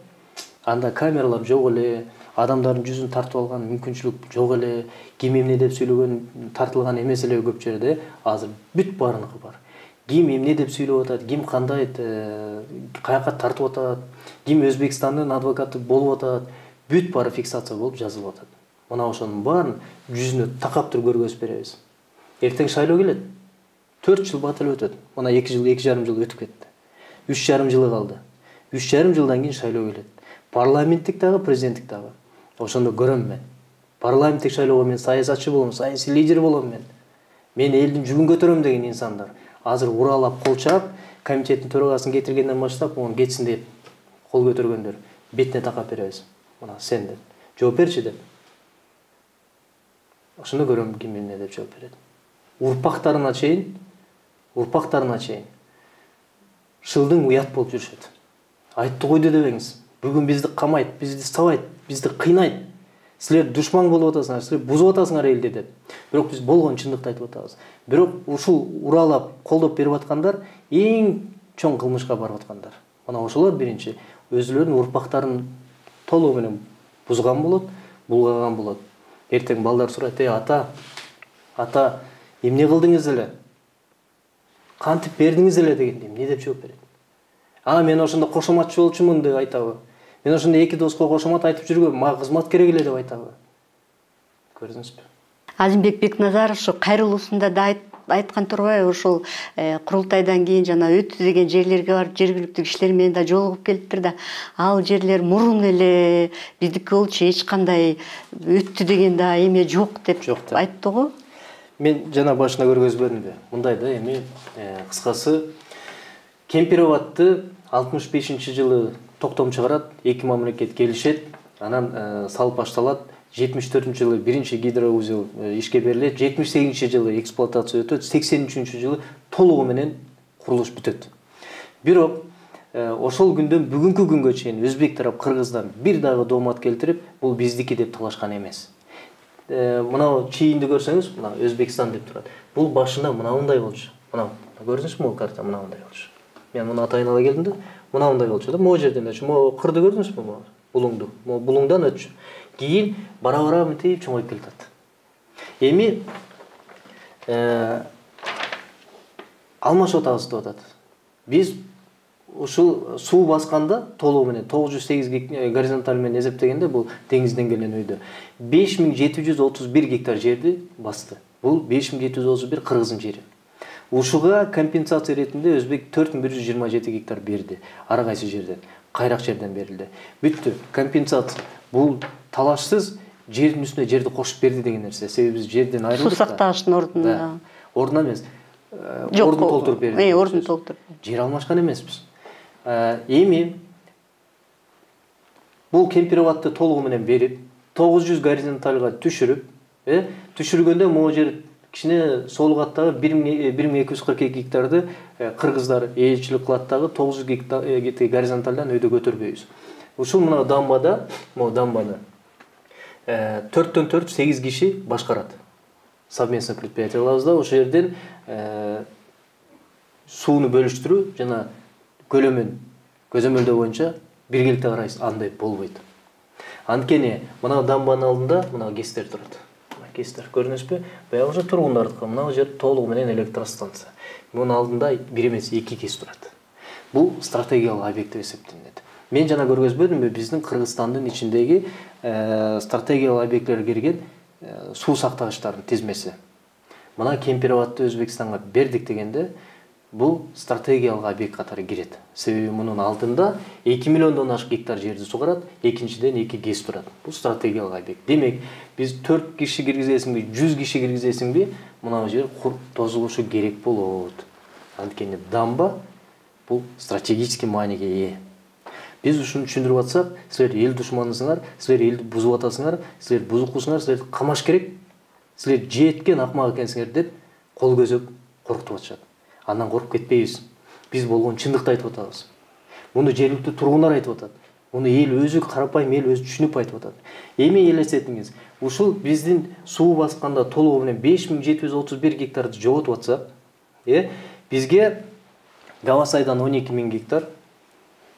анда камералар жок эле, адамдардын жүзүн тартып алган мүмкүнчүлүк жок эле, ким эмне деп сүйлөгөн тартылган эмес эле көп жерде, азыр бүт баарыныкы бар. Ким эмне деп сүйлөп атат, ким кандай каяка тартып атат, ким Өзбекстандын адвокаты болуп атат, бүт баары фиксация болуп жазылып атат. Мына ошонун баарын жүзүнө такап туруп көргөзүп беребиз. Эртең шайлоо келет. 4 жыл батыл өтөт. Мына 2 жыл, 2,5 жыл өтүп кетти. 3,5 жылы калды. 3,5 жылдан кийин шайлоо келет. Парламенттик дагы, президенттик дагы. Ошондо көрөм мен. Парламенттик шайлоого мен саясатчы болом, саясий лидер болом мен. Мен элдин жүгүн көтөрөм деген инсандар азыр уралап колчап, комитеттин төрагасын кетиргенден баштап, onu кетсин деп кол көтөргөндөр бетине такап беребиз. Мына сен деп. Жооп берчи деп. Ошондо көрөм ким эмне деп жооп берет. Урпактарына чейин шылдың уят болуп жүрүшөт. Айтты койду дебеңиз. Бүгүн бизди камайт, бизди сабайт, бизди кыйнайт. Силер душман болуп атасыңар, силер бузуп атасыңар элди деп. Бирок биз болгон чындыкты айтып атабыз. Бирок ушул уралап, колдоп берип аткандар эң чоң кылмышка барып аткандар. Мына ошолор биринчи өзүлөрүнүн урпактарын толугу менен бузган болот, булгаган болот. Эртең балдар сурайт, ата, эмне кылдыңыз эле? кантип бердиңиз эле деген дейм. Эмне деп жооп берет? Мен ошондо кошоматчы болчумун деп айтабы. Мен ошондо эки доско кошомат айтып жүргөм, мага кызмат керек эле деп айтабы. Көрдүңүзбү? Азимбек Бекназаров ушу кайрылуусунда да айткан турбайбы, ошол курултайдан кийин жана өтү деген жерлерге барып жергиликтүү кишилер менен да жолугуп келиптир да, ал жерлер мурун эле биздики болчу эч кандай өттү деген да эме жок деп айтты го. Мен жана башына көргөзбөдүмбү? Мындай да эми кыскасы Кемпироватты 65-жылы токтом чыгарат, эки мамлекет келишет, анан салып башталат. 74-жылы биринчи гидроузел ишке берилет, 78-жылы эксплуатация өтөт, 83-жылы толугу менен курулуш бүтөт. Бирок ошол күндөн бүгүнкү күнгө чейин өзбек тарап Кыргыздан бир дагы доомат келтирип, бул биздики деп талашкан эмес. Мына чийинди көрсөңүз, мына Өзбекстан деп турат. Бул башында мындай болчу. Мына көрдүңүзбү, бул карта мындай болчу. Мен муну атайын ала келдим да, мындай болчу да, могу жерден өтчү. Могу кырды көрдүңүзбү, могу булуңду. Могу булуңдан өтчү. Кийин бара-бара мынтип чоңоюп келатат. Эми алмашып атабыз деп атат. Биз ушул суу басканда толугу менен 908 горизонталь менен эсептегенде бул деңиз деңгээлинен өйдө 5731 гектар жерди басты. Бул 5731 Кыргыздын жери. Ушуга компенсация ретинде Өзбек 4127 гектар берди. Ар кайсы жерден, кайрак жерден берилди. Бүттү. Компенсация. Бул талашсыз жердин үстүнө жерди кошуп берди деген нерсе. Себеби биз жерден айрылдык. Суу сакташтын ордуна. Ордуна эмес. Ордун толтуруп берди. Ордун толтуруп. Жер алмашкан эмеспиз. Эми бул Кемпироватты толугу менен берип, 900 горизонтальга түшүрүп, түшүргөндө могу жер кичине сол каттагы 1242 гектарды кыргыздар ээлчилик кылат дагы 900 гектар горизонтальдан өйдө көтөрбөйбүз. Ушул мына дамбада, могу дамбаны 4-төн 4 8 киши башкарат. Совместный предприятие кылабыз да, ошол жерден сууну бөлүштүрүү жана көлөмүн көзөмөлдөө боюнча биргеликте карайбыз, андай болбойт. Анткени мына дамбанын алдында мына ГЭСтер турат. ГЭСтер көрүнүзбү? Баягы уже тургундардыкы, мына жер толугу менен электростанция. Мунун алдында бир эмес 2 ГЭС турат. Бул стратегиялык объект деп эсептелет. Мен жана көргөзбөдүмбү, биздин Кыргызстандын ичиндеги стратегиялык объектлерге кирген суу сактагычтардын тизмеси. Мына Кемпироватты Өзбекстанга бердик дегенде, бул стратегиялык объект катары кирет. Себеби мунун алдында 2 миллиондон ашык гектар жерди сугарат, экинчиден 2 ГЭС турат. Бул стратегиялык объект. Демек, биз 4 киши киргизесиңби, 100 киши киргизесиңби, мына жер тозулушу керек болот. Анткени дамба бул стратегический мааниге ээ. Биз ушуну түшүндүрүп атсак, силер эл душманысыңар, силер элди бузуп атасыңар, силер бузукусуңар, силерди камаш керек, силер жеткен акмак экенсиңер деп кол көзөп коркутуп атышат. Андан коркуп кетпейбиз. Биз болгон чындыкты айтып атабыз. Муну жергиликтүү тургундар айтып атат. Муну эл өзү, карапайым эл өзү түшүнүп айтып атат. Эми элестетиңиз, ушул биздин суу басканда толугу менен 5731 гектарды жоготуп атсак, бизге Гавасайдан 12.000 гектар,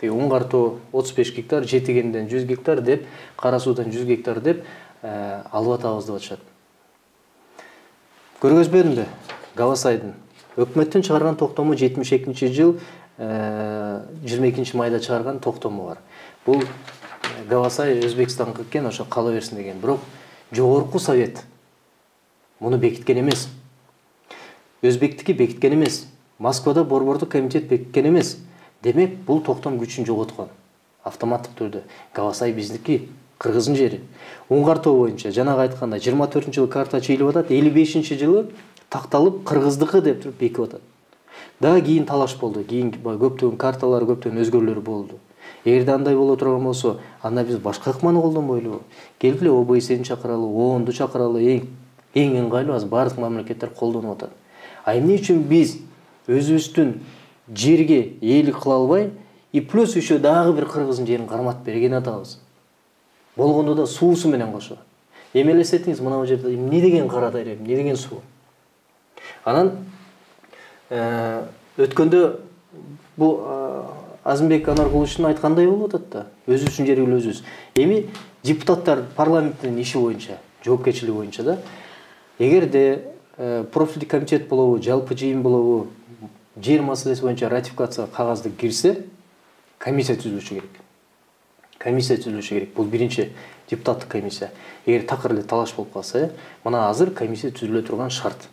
Уңгартоо 35 гектар, Жетигенден 100 гектар деп, Кара суудан 100 гектар деп алып атабыз деп атышат. Көргөзбөдүмбү? Гавасайдын өкмөттүн чыгарган токтому 72-жыл 22 майда чыгарган токтому бар. Бул Гавасай Өзбекстанга экен, ошо кала берсин деген. Бирок жогорку совет муну бекиткен эмес. Өзбектики бекиткен эмес. Москвада борбордук комитет бекиткен эмес. Демек, бул токтом күчүн жоготкон. Автоматтык түрдө Гавасай биздики, Кыргыздын жери. Уңгартоо боюнча жанагы айтканда 24-жылы карта чыйылып атат, 55-жылы такталып Кыргыздыкы деп туруп бекип атат. Дагы кийин талаш болду. Кийин көптөгөн карталар, көптөгөн өзгөрүүлөр болду. Эгерде андай боло турган болсо, анда биз башка ыкманы колдонбойлубу? Келгиле ОБСЕни чакыралы, ООНду чакыралы, эң ыңгайлуу азыр бардык мамлекеттер колдонуп атат. А эмне үчүн биз өзүбүздүн жерге ээлик кыла албай, и плюс еще дагы бир Кыргыздын жерин карматып берген атабыз. Болгондо да суусу менен кошо. Эми элестетиңиз, мына жерде эмне деген кара дарыя, эмне деген суу. Анан өткөндө бул Азимбек Анаркуловичтун айткандай болуп атат да, өзүбүздүн жерди өзүбүз. Эми депутаттар парламенттин иши боюнча, жоопкерчилиги боюнча да, эгерде профилдик комитет болобу, жалпы жыйын болобу, жер маселеси боюнча ратификацияга кагазды кирсе, комиссия түзүлүшү керек. Комиссия түзүлүшү керек. Бул биринчи депутаттык комиссия. Эгер такыр эле талаш болуп калса, мына азыр комиссия түзүлө турган шарт.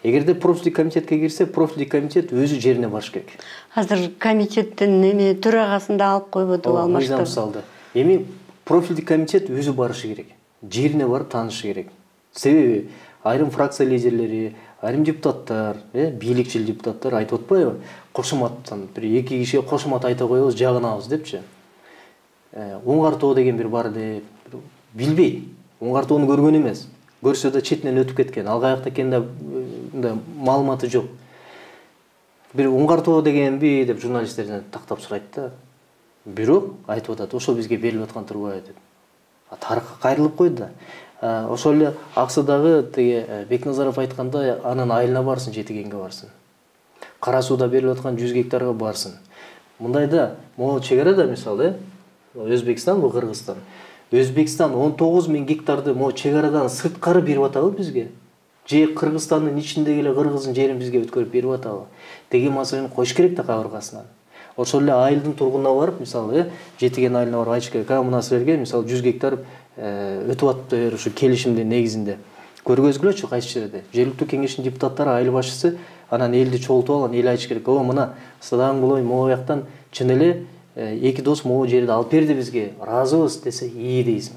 Эгерде профилдик комитетке кирсе, профилдик комитет өзү жерине барыш керек. Азыр комитеттин эми төрагасын да алып койбоду алмаштырып. Мыйзам эми профилдик комитет өзү барышы керек. Жерине барып таанышы керек. Себеби айрым фракция лидерлери, айрым депутаттар, бийликчил депутаттар айтып атпайбы? Кошуматтан бир эки кишиге кошумат айта коебуз, жагынабыз депчи. Оңгартуу деген бир бар деп, билбейт. Оңгартууну көргөн эмес. Көрсө да четинен өтүп кеткен. Ал каякта экенин да маалыматы жок. Бир оңгартуу дегенби деп журналисттерден тактап сурайт да. Бирок айтып атат, ошол бизге берилип аткан турбайбы деп. Тарыхка кайрылып койду да. Ошол эле Аксудагы тиги Бекназаров айткандай, анын айылына барсын, Жетигенге барсын. Кара сууда берилип аткан 100 гектарга барсын. Мындайда, могу чегарада мисалы, Өзбекстан, бул Кыргызстан. Өзбекстан 19.000 гектарды могу чегарадан сырткары берип атабы бизге? Же Кыргызстандын ичиндеги эле Кыргыздын жерин бизге өткөрүп берип атабы? Деген маселени коюш керек да кабыргасынан. Ошол эле айылдын тургунуна барып, мисалы, Жетиген айылына барып айтыш керек. Мына силерге мисалы 100 гектар өтүп атыптыр ушу келишимдин негизинде. Көргөзгүлөчү кайсы жерде. Жергиликтүү кеңештин депутаттары, айыл башчысы анан элди чогултуп алган, эл айтыш керек. Мына Садаң булой могу жактан чын эле эки дос могу жерди алып берди бизге, ыраазыбыз десе, ии дейсиң.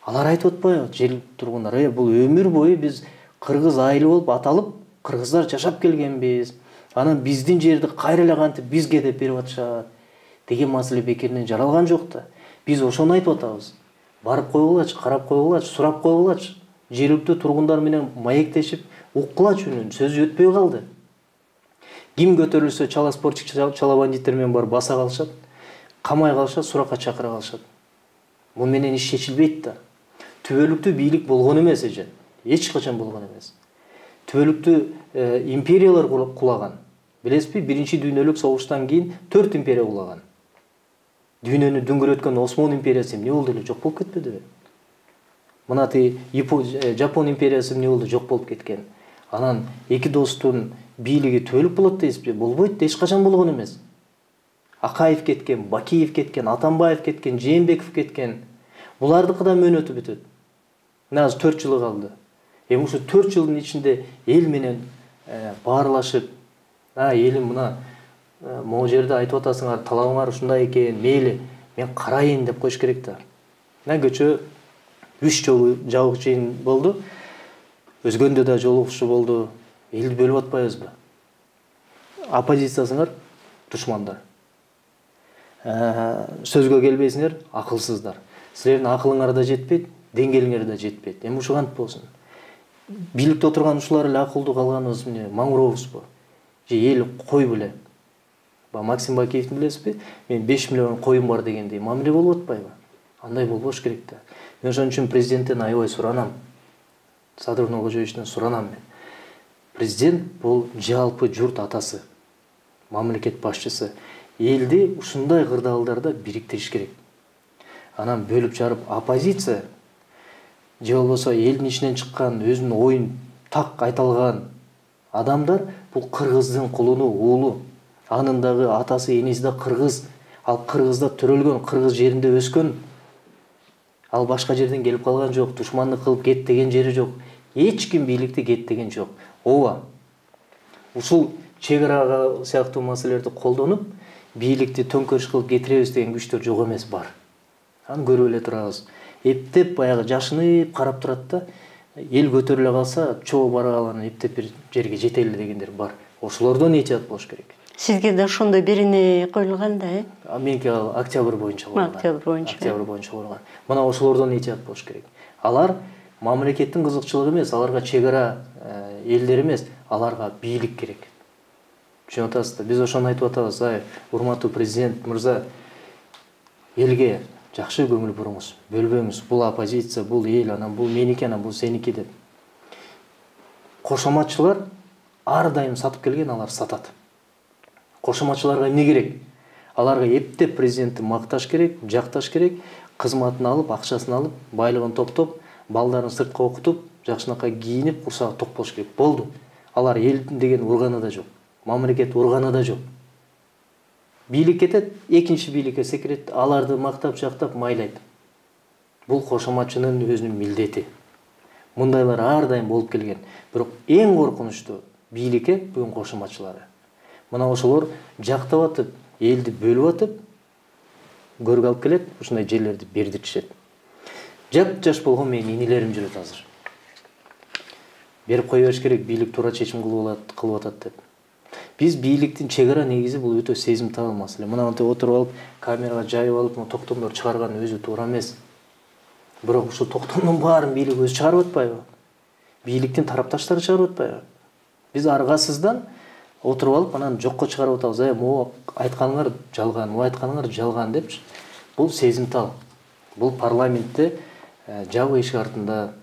Алар айтып атпайбы, жергиликтүү тургундар, бул өмүр бою биз кыргыз айылы болуп аталып, кыргыздар жашап келгенбиз. Анан биздин жерди кайра эле кантип бизге деп берип атышат деген маселе бекеринен жаралган жок да. Биз ошону айтып атабыз. Барып койгулачы, карап койгулачы, сурап койгулачы. Жергиликтүү тургундар менен маектешип, уккулачы үнүн, сөзү өтпөй калды. Ким көтөрүлсө чала спортчик, чала бандиттер менен барып баса калышат, камай калышат, суракка чакыра калышат. Бул менен иш чечилбейт да. Түбөлүктүү бийлик болгон эмес эже. Эч качан болгон эмес. Түбөлүктүү империялар кулаган. Билесизби, биринчи дүйнөлүк согуштан кийин 4 империя кулаган. Дүйнөнү дүңгүрөткөн Осман империясы эмне болду эле, жок болуп кетпедиби? Мына Жапон империясы эмне болду, жок болуп кеткен. Анан эки достун бийлиги түбөлүк болот дейсизби? Болбойт, эч качан болгон эмес. Акаев кеткен, Бакиев кеткен, Атамбаев кеткен, Жээнбеков кеткен. Булардыкы да мөөнөтү бүтөт. Мына 4 жылы калды. Ушу 4 жылдын ичинде эл менен баарлашып, элим мына могу жерде айтып атасыңар, талабыңар ушундай экен, мейли, мен карайын деп коюш керек да. Мына көчө 3 жолу жабык жыйын болду. Өзгөндө да жолугушуу болду. Элди бөлүп атпайбызбы? Оппозициясыңар душмандар. Сөзгө келбейсиңер, акылсыздар. Силердин акылыңар да жетпейт, деңгээлиңер да жетпейт. Эми ушу кантип болсун? Бийликте отурган ушулар эле акылдуу, калганыбыз эмне, маңырообузбу? Же эл кой беле? Максим Бакиевди билесизби? Мен 5 миллион коюм бар дегендей мамиле болуп атпайбы? Андай болбош керек да. Мен ошон үчүн президенттен аябай суранам. Садыр Нуркожоевичтен суранам мен. Президент бул жалпы журт атасы, мамлекет башчысы. Элди ушундай кырдаалдарда бириктириш керек. Анан бөлүп жарып оппозиция же болбосо элдин ичинен чыккан, өзүнүн оюн так айта алган адамдар бул кыргыздын кулуну, уулу. Анын дагы атасы, энеси да кыргыз. Ал Кыргызда төрөлгөн, кыргыз жеринде өскөн. Ал башка жерден келип калган жок, душмандык кылып кет деген жери жок. Эч ким бийликти кет деген жок. Ооба. Ушул чегарага сыяктуу маселелерди колдонуп, бийликти төңкөрүш кылып кетиребиз деген күчтөр жок эмес, бар. Аны көрүп эле турабыз. Эптеп баягы жашынып карап турат да, эл көтөрүлө калса, чоо бара калган эптеп бир жерге жетели дегендер бар. Ошолордон этият болуш керек. Сизге да ошондой берене коюлган да, Меники октябрь боюнча коюлган. Октябрь боюнча коюлган. Мына ошолордон этият болуш керек. Алар мамлекеттин кызыкчылыгы эмес, аларга чегара элдер эмес, аларга бийлик керек. Түшүнүп атасызбы? Биз ошону айтып атабыз. Урматтуу президент мырза, элге жакшы көңүл буруңуз, бөлбөңүз. Бул оппозиция, бул эл, анан бул меники, анан бул сеники деп. Кошоматчылар ар дайым сатып келген, алар сатат. Кошоматчыларга эмне керек? Аларга эптеп президентти макташ керек, жакташ керек, кызматын алып, акчасын алып, байлыгын топтоп, балдарын сыртка окутуп, жакшынакай кийинип, курсагы ток болуш керек. Болду. Алар эл деген урганы да жок. мамлекет урганы да жок. Бийлик кетет, экинчи бийликке секирет, аларды мактап, жактап, майлайт. Бул кошоматчынын өзүнүн милдети. Мындайлар ар дайым болуп келген. Бирок эң коркунучтуу бийликке бүгүн кошоматчылары. Мына ошолор жактап атып, элди бөлүп атып, көргө алып келет, ушундай жерлерди бердиришет. Жап-жаш болгон менин инилерим жүрөт азыр. Берип кое бериш керек, бийлик туура чечим кылып атат деп. Биз бийликтин чек ара негизи бул өтө сезимтал маселе. Мына мынтип отуруп алып, камерага жайып алып, токтомдор чыгарган өзү туура эмес. Бирок ушул токтомдун баарын бийлик өзү чыгарып атпайбы? Бийликтин тарапташтары чыгарып атпайбы? Биз аргасыздан отуруп алып, анан жокко чыгарып атабыз. Могу айтканыңар жалган, могу айтканыңар жалган депчи. Бул сезимтал. Бул парламентте жабык эшик артында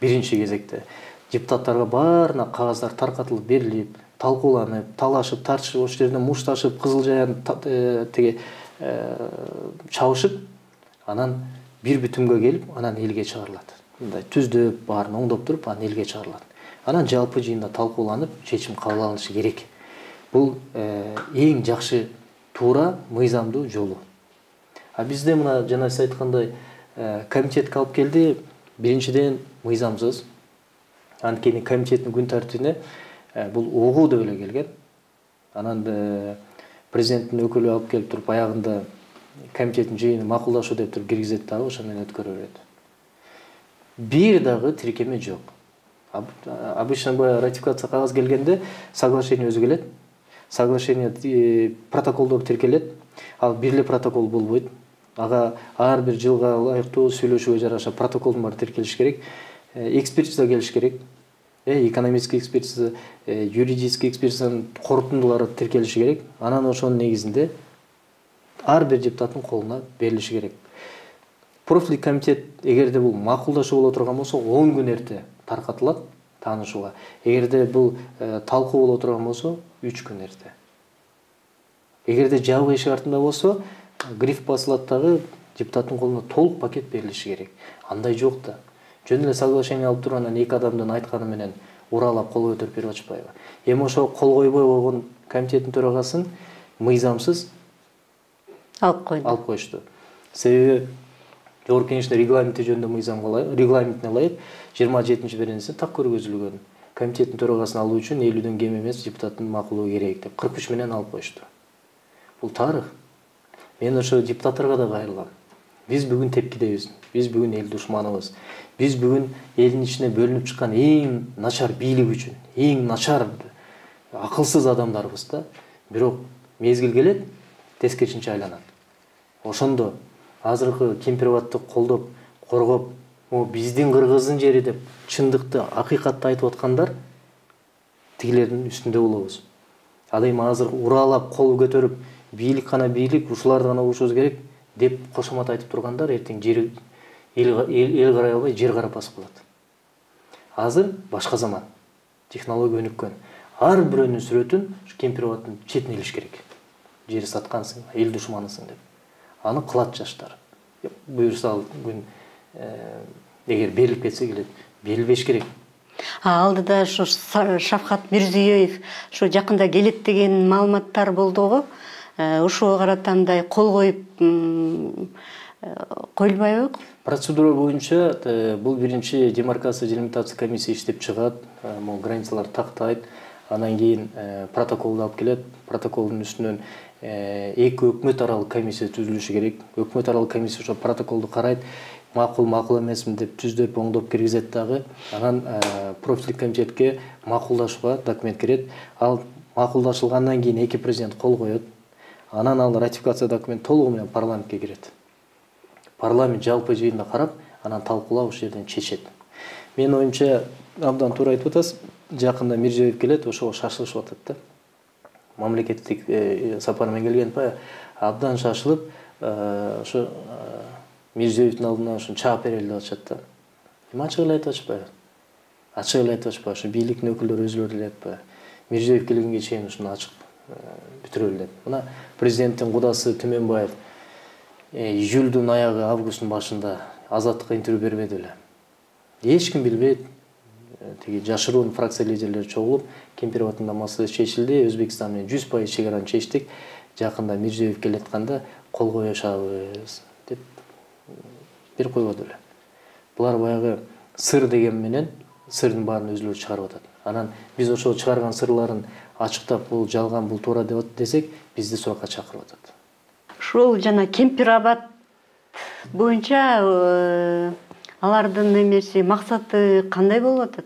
биринчи кезекте депутаттарга баарына кагаздар таркатылып берилип, талкууланып, талашып, тартышып, ошол жерден мушташып, кызыл жаяны чабышып, анан бир бүтүмгө келип, анан элге чыгарылат. Мындай түздөп, баарын оңдоп туруп, анан элге чыгарылат. Анан жалпы жыйында талкууланып, чечим кабыл алынышы керек. Бул эң жакшы, туура, мыйзамдуу жолу. А бизде мына жана сиз айткандай комитетке алып келди, биринчиден мыйзамсыз. Анткени комитеттин күн тартибине бул угуу деп эле келген. Анан президенттин өкүлү алып келип туруп, аягында комитеттин жыйыны макулдашуу деп туруп киргизет дагы, ошону менен өткөрө берет. Бир дагы тиркеме жок. Обычно ратификация кагаз келгенде соглашение өзү келет. Соглашение протоколдор тиркелет. Ал бир эле протокол болбойт. Ага ар бир жылга ылайыктуу сүйлөшүүгө жараша протоколдун баары тиркелиш керек. Экспертиза келиш керек. Экономический экспертиза, юридический экспертизанын корутундулары тиркелиши керек. Анан ошонун негизинде ар бир депутаттын колуна берилиши керек. Профильдик комитет эгерде бул макулдашуу боло турган болсо 10 күн эрте таркатылат таанышууга. Эгерде бул талкуу боло турган болсо 3 күн эрте. Эгерде жабык эшик артында болсо, гриф басылат дагы депутаттын колуна толук пакет берилиши керек. Андай жок да. Жөн эле соглашение алып тургандан эки адамдын айтканы менен уралап кол көтөрүп берип атышпайбы? Эми ошо кол койбой койгон комитеттин төрагасын мыйзамсыз алып коюшту. Себеби Жогорку Кеңештин регламенти жөнүндө мыйзамга регламентине ылайык 27-беренесинде так көргөзүлгөн. Комитеттин төрагасын алуу үчүн 50дөн кем эмес депутаттын макулугу керек деп 43 менен алып коюшту. Бул тарых. Мен ошо депутаттарга да кайрылам. Биз бүгүн тепкидебиз. Биз бүгүн эл душманыбыз. Биз бүгүн элдин ичине бөлүнүп чыккан эң начар бийлик үчүн, эң начар акылсыз адамдарбыз да. Бирок мезгил келет, тескерисинче айланат. Ошондо азыркы кемпирабадты колдоп, коргоп, биздин кыргыздын жери деп чындыкты, акыйкатты айтып аткандар тигилердин үстүндө болобуз. Ал эми азыр уралап кол көтөрүп, бийлик гана бийлик, ушуларды гана урушубуз керек деп кошомат айтып тургандар эртең жер эл карай албай жер карап басып калат. Азыр башка заман. Технология өнүккөн. Ар бирөөнүн сүрөтүн кемпирабадтын четине илиш керек. Жер саткансың, эл душманысың деп. Аны кылат жаштар. Буюрса күн эгер берилип кетсе келет, берилбеш керек. Алдыда ушу Шавкат Мирзиёев ушу жакында келет деген маалыматтар болду го. Ушуга карата мындай кол коюп коюлбайбы? Процедура боюнча бул биринчи демаркация делимитация комиссия иштеп чыгат, могу границаларды тактайт, анан кийин протоколду алып келет. Протоколдун үстүнөн эки өкмөт аралык комиссия түзүлүшү керек. Өкмөт аралык комиссия ошо протоколду карайт, макул эмесмин деп түздөп, оңдоп киргизет дагы. Анан профильдик комитетке макулдашууга документ кирет. Ал макулдашылгандан кийин эки президент кол коет. Анан ал ратификация документ толугу менен парламентке кирет. Парламент жалпы жыйында карап, анан талкуулап ошол жерден чечет. Менин оюмча абдан туура айтып атасыз. Жакында Мирзиёев келет, ошого шашылышып атат да. Мамлекеттик сапар менен келген абдан шашылып, ошо Мирзиёевдин алдына ошо чаап берели деп атышат да. Эми ачык эле айтып атышпайбы? Ачык эле айтып атышпайбы? Ошо бийликтин өкүлдөрү өзүлөрү эле айтпайбы? Мирзиёев келгенге чейин ушуну ачык бүтүрөлү деп. Мына президенттин кудасы Түмөнбаев июлдун аягы, августтун башында азаттыкка интервью бербеди беле. Эч ким билбейт. тиги жашыруун фракция лидерлери чогулуп Кемпирабадында маселе чечилди. Өзбекстан менен 100% чегараны чечтик. Жакында Мирзиёев келатканда кол коюшабыз деп бир койбоду эле. Булар баягы сыр деген менен сырдын баарын өзүлөрү чыгарып атат. Анан биз ошол чыгарган сырларын ачыктап бул жалган, бул туура деп десек, бизди суракка чакырып атат. Ушул жана Кемпирабад боюнча алардын эмеси максаты кандай болуп атат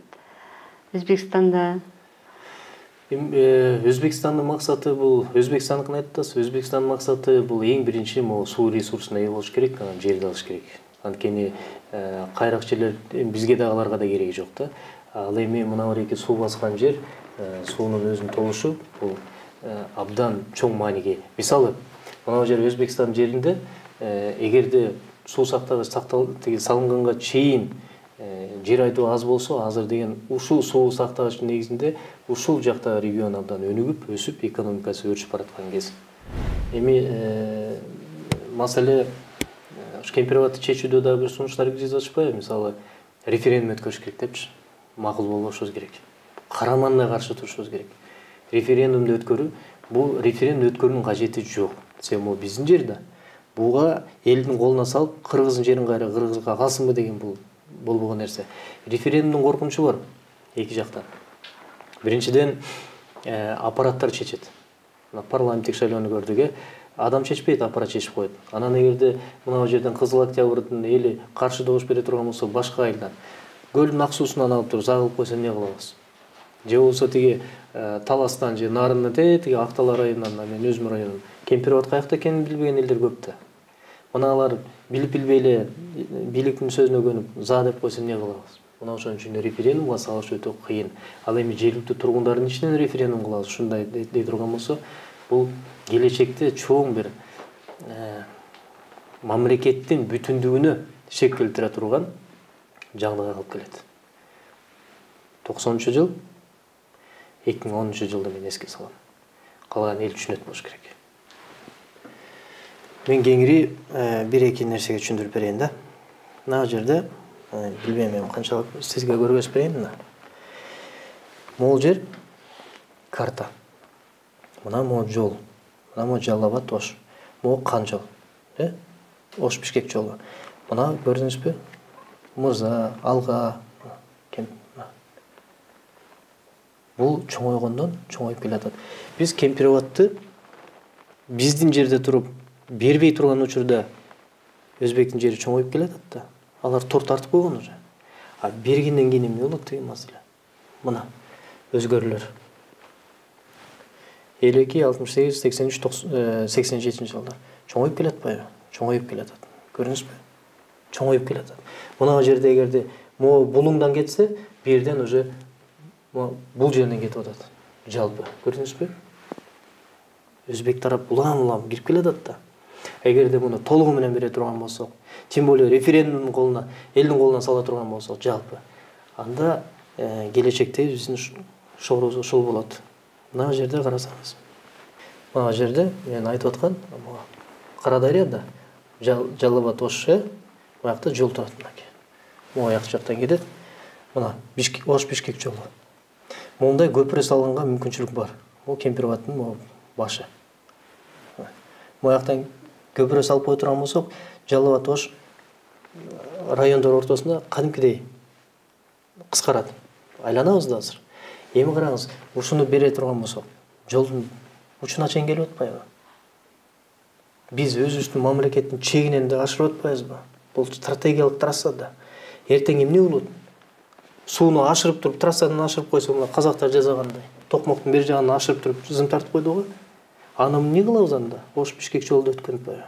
Өзбекстанда? Өзбекстандын максаты бул, Өзбекстандыкын айтасыз, Өзбекстандын максаты бул эң биринчи могу суу ресурсуна ээ болуш керек, анан жерди алыш керек. Анткени кайрак жерлер бизге да аларга да кереги жок да. Ал эми мына бир эки суу баскан жер, суунун өзүнүн толушу бул абдан чоң мааниге. Мисалы, мына жер Өзбекстан жеринде эгерде суу сактагыч салынганга чейин жер айдоо аз болсо, азыр деген ушул суу сактагычтын негизинде ушул жактагы регион абдан өнүгүп, өсүп, экономикасы өрчүп бараткан кез. Эми маселе Кемпирабадты чечүүдө да бир сунуштар киргизип атышпайбы? Мисалы, референдум өткөрүш керек депчи. Макул болбошубуз керек. Караманына каршы турушубуз керек. Референдумду өткөрүү, бул референдум өткөрүүнүн кажети жок. Себеби биздин жерде буга элдин колуна салып, кыргыздын жерин кайра кыргызга калсынбы деген бул болбогон нерсе. Референдумдун коркунучу бар эки жактан. Биринчиден аппараттар чечет. Парламенттик шайлоону көрдүк, адам чечпейт, аппарат чечип коет. Анан эгерде мына жерден Кызыл Октябрдын эли каршы добуш бере турган болсо, башка айылдан көлдүн ак суусунан алып туруп загылып койсо эмне кылабыз? Же болбосо тиги Таластан же Нарындан тиги Актала районунан, мен өзүм районум, Кемпирабад каякта экенин билбеген элдер көп да. Мына алар билип билбей эле бийликтин сөзүнө көнүп за деп койсо эмне кылабыз? Мына ошон үчүн референдумга салыш өтө кыйын. Ал эми жергиликтүү тургундардын ичинен референдум кылабыз, ушундай дей турган болсо, бул келечекте чоң бир мамлекеттин бүтүндүгүнө шек келтире турган жагдайга алып келет. 90-жыл, 2010-жылды мен эске салам. Калган эл түшүнөт болуш керек. Мен кеңири бир-эки нерсеге түшүндүрүп берейин да. Мына жерде билбейм, мен канчалык сизге көргөзүп берейин да. Могул жер карта. Мына могу жол. Мына могу Жалал-Абад, Ош. Могу кан жол. Ош Бишкек жолу. Мына көрдүңүзбү? Мырза, Алга. Бул чоңойгондон чоңоюп келатат. Биз Кемпирабадты биздин жерде туруп бербей турган учурда Өзбектин жери чоңоюп келатат да. Алар тор тартып койгон уже. А бергенден кийин эмне болот деген маселе. Мына өзгөрүүлөр. 52, 68, 83, 87 жылдар. Чоңоюп келатпайбы? Чоңоюп келатат. Көрдүңүзбү? Чоңоюп келатат. Мына жерде эгерде могу булуңдан кетсе, бирден уже бул жерден кетип атат. Жалпы, көрдүңүзбү? Өзбек тарап улам кирип келатат да. Эгерде муну толугу менен бере турган болсок, тем более референдумдун колуна, элдин колуна сала турган болсок, жалпы, анда келечекте биздин шоурубуз ушул болот. Мына жерде карасаңыз. Мына жерде мен айтып аткан Карадарияда Жалал-Абад, Ош, буякта жол турат мынакей. Могу жактан кетет. Мына Ош Бишкек жолу. Мондай көпүрө салганга мүмкүнчүлүк бар. Бул Кемпирабадтын башы. Буяктан көпүрө салып кое турган болсок, Жалал-Абад, Ош райондор ортосунда кадимкидей кыскарат. Айланабыз да азыр. Эми караңыз, ушуну бере турган болсок, жолдун учуна чейин келип атпайбы? Биз өзүбүздүн мамлекеттин чегинен да ашырып атпайбызбы? Бул стратегиялык трасса да. Эртең эмне болот? Сууну ашырып туруп, трассадан ашырып койсо, мына казактар жасагандай, токмоктун бер жагынан ашырып туруп зым тартып койду го. Аны эмне кылабыз анда? Ош Бишкек жолду өткөн атпайбы?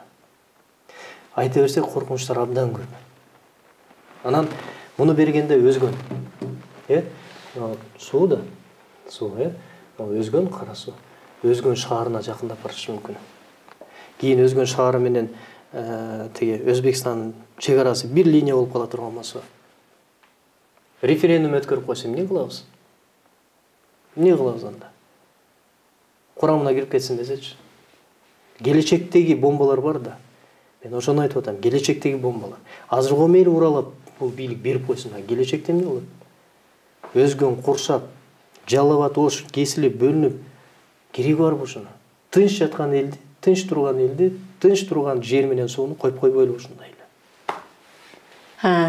Айта берсек, коркунучтар абдан көп. Анан муну бергенде өзгөн. Суу да. Суу, өзгөн кара суу. Өзгөн шаарына жакындап барышы мүмкүн. Кийин өзгөн шаары менен тиги Өзбекстан чегарасы бир линия болуп кала турган болсо, референдум өткөрүп койсо эмне кылабыз? Эмне кылабыз анда? Курамына кирип кетсин десечи. Келечектеги бомбалар бар да. Мен ошону айтып атам, келечектеги бомбалар. Азыркы мейли уралап бул бийлик берип койсун, келечекте эмне болот? өзгөн курсап, жалап атып, кесилип, бөлүнүп кереги барбы ушуна? Тынч жаткан элди, тынч турган жер менен сууну коюп койбойлу ушундай эле.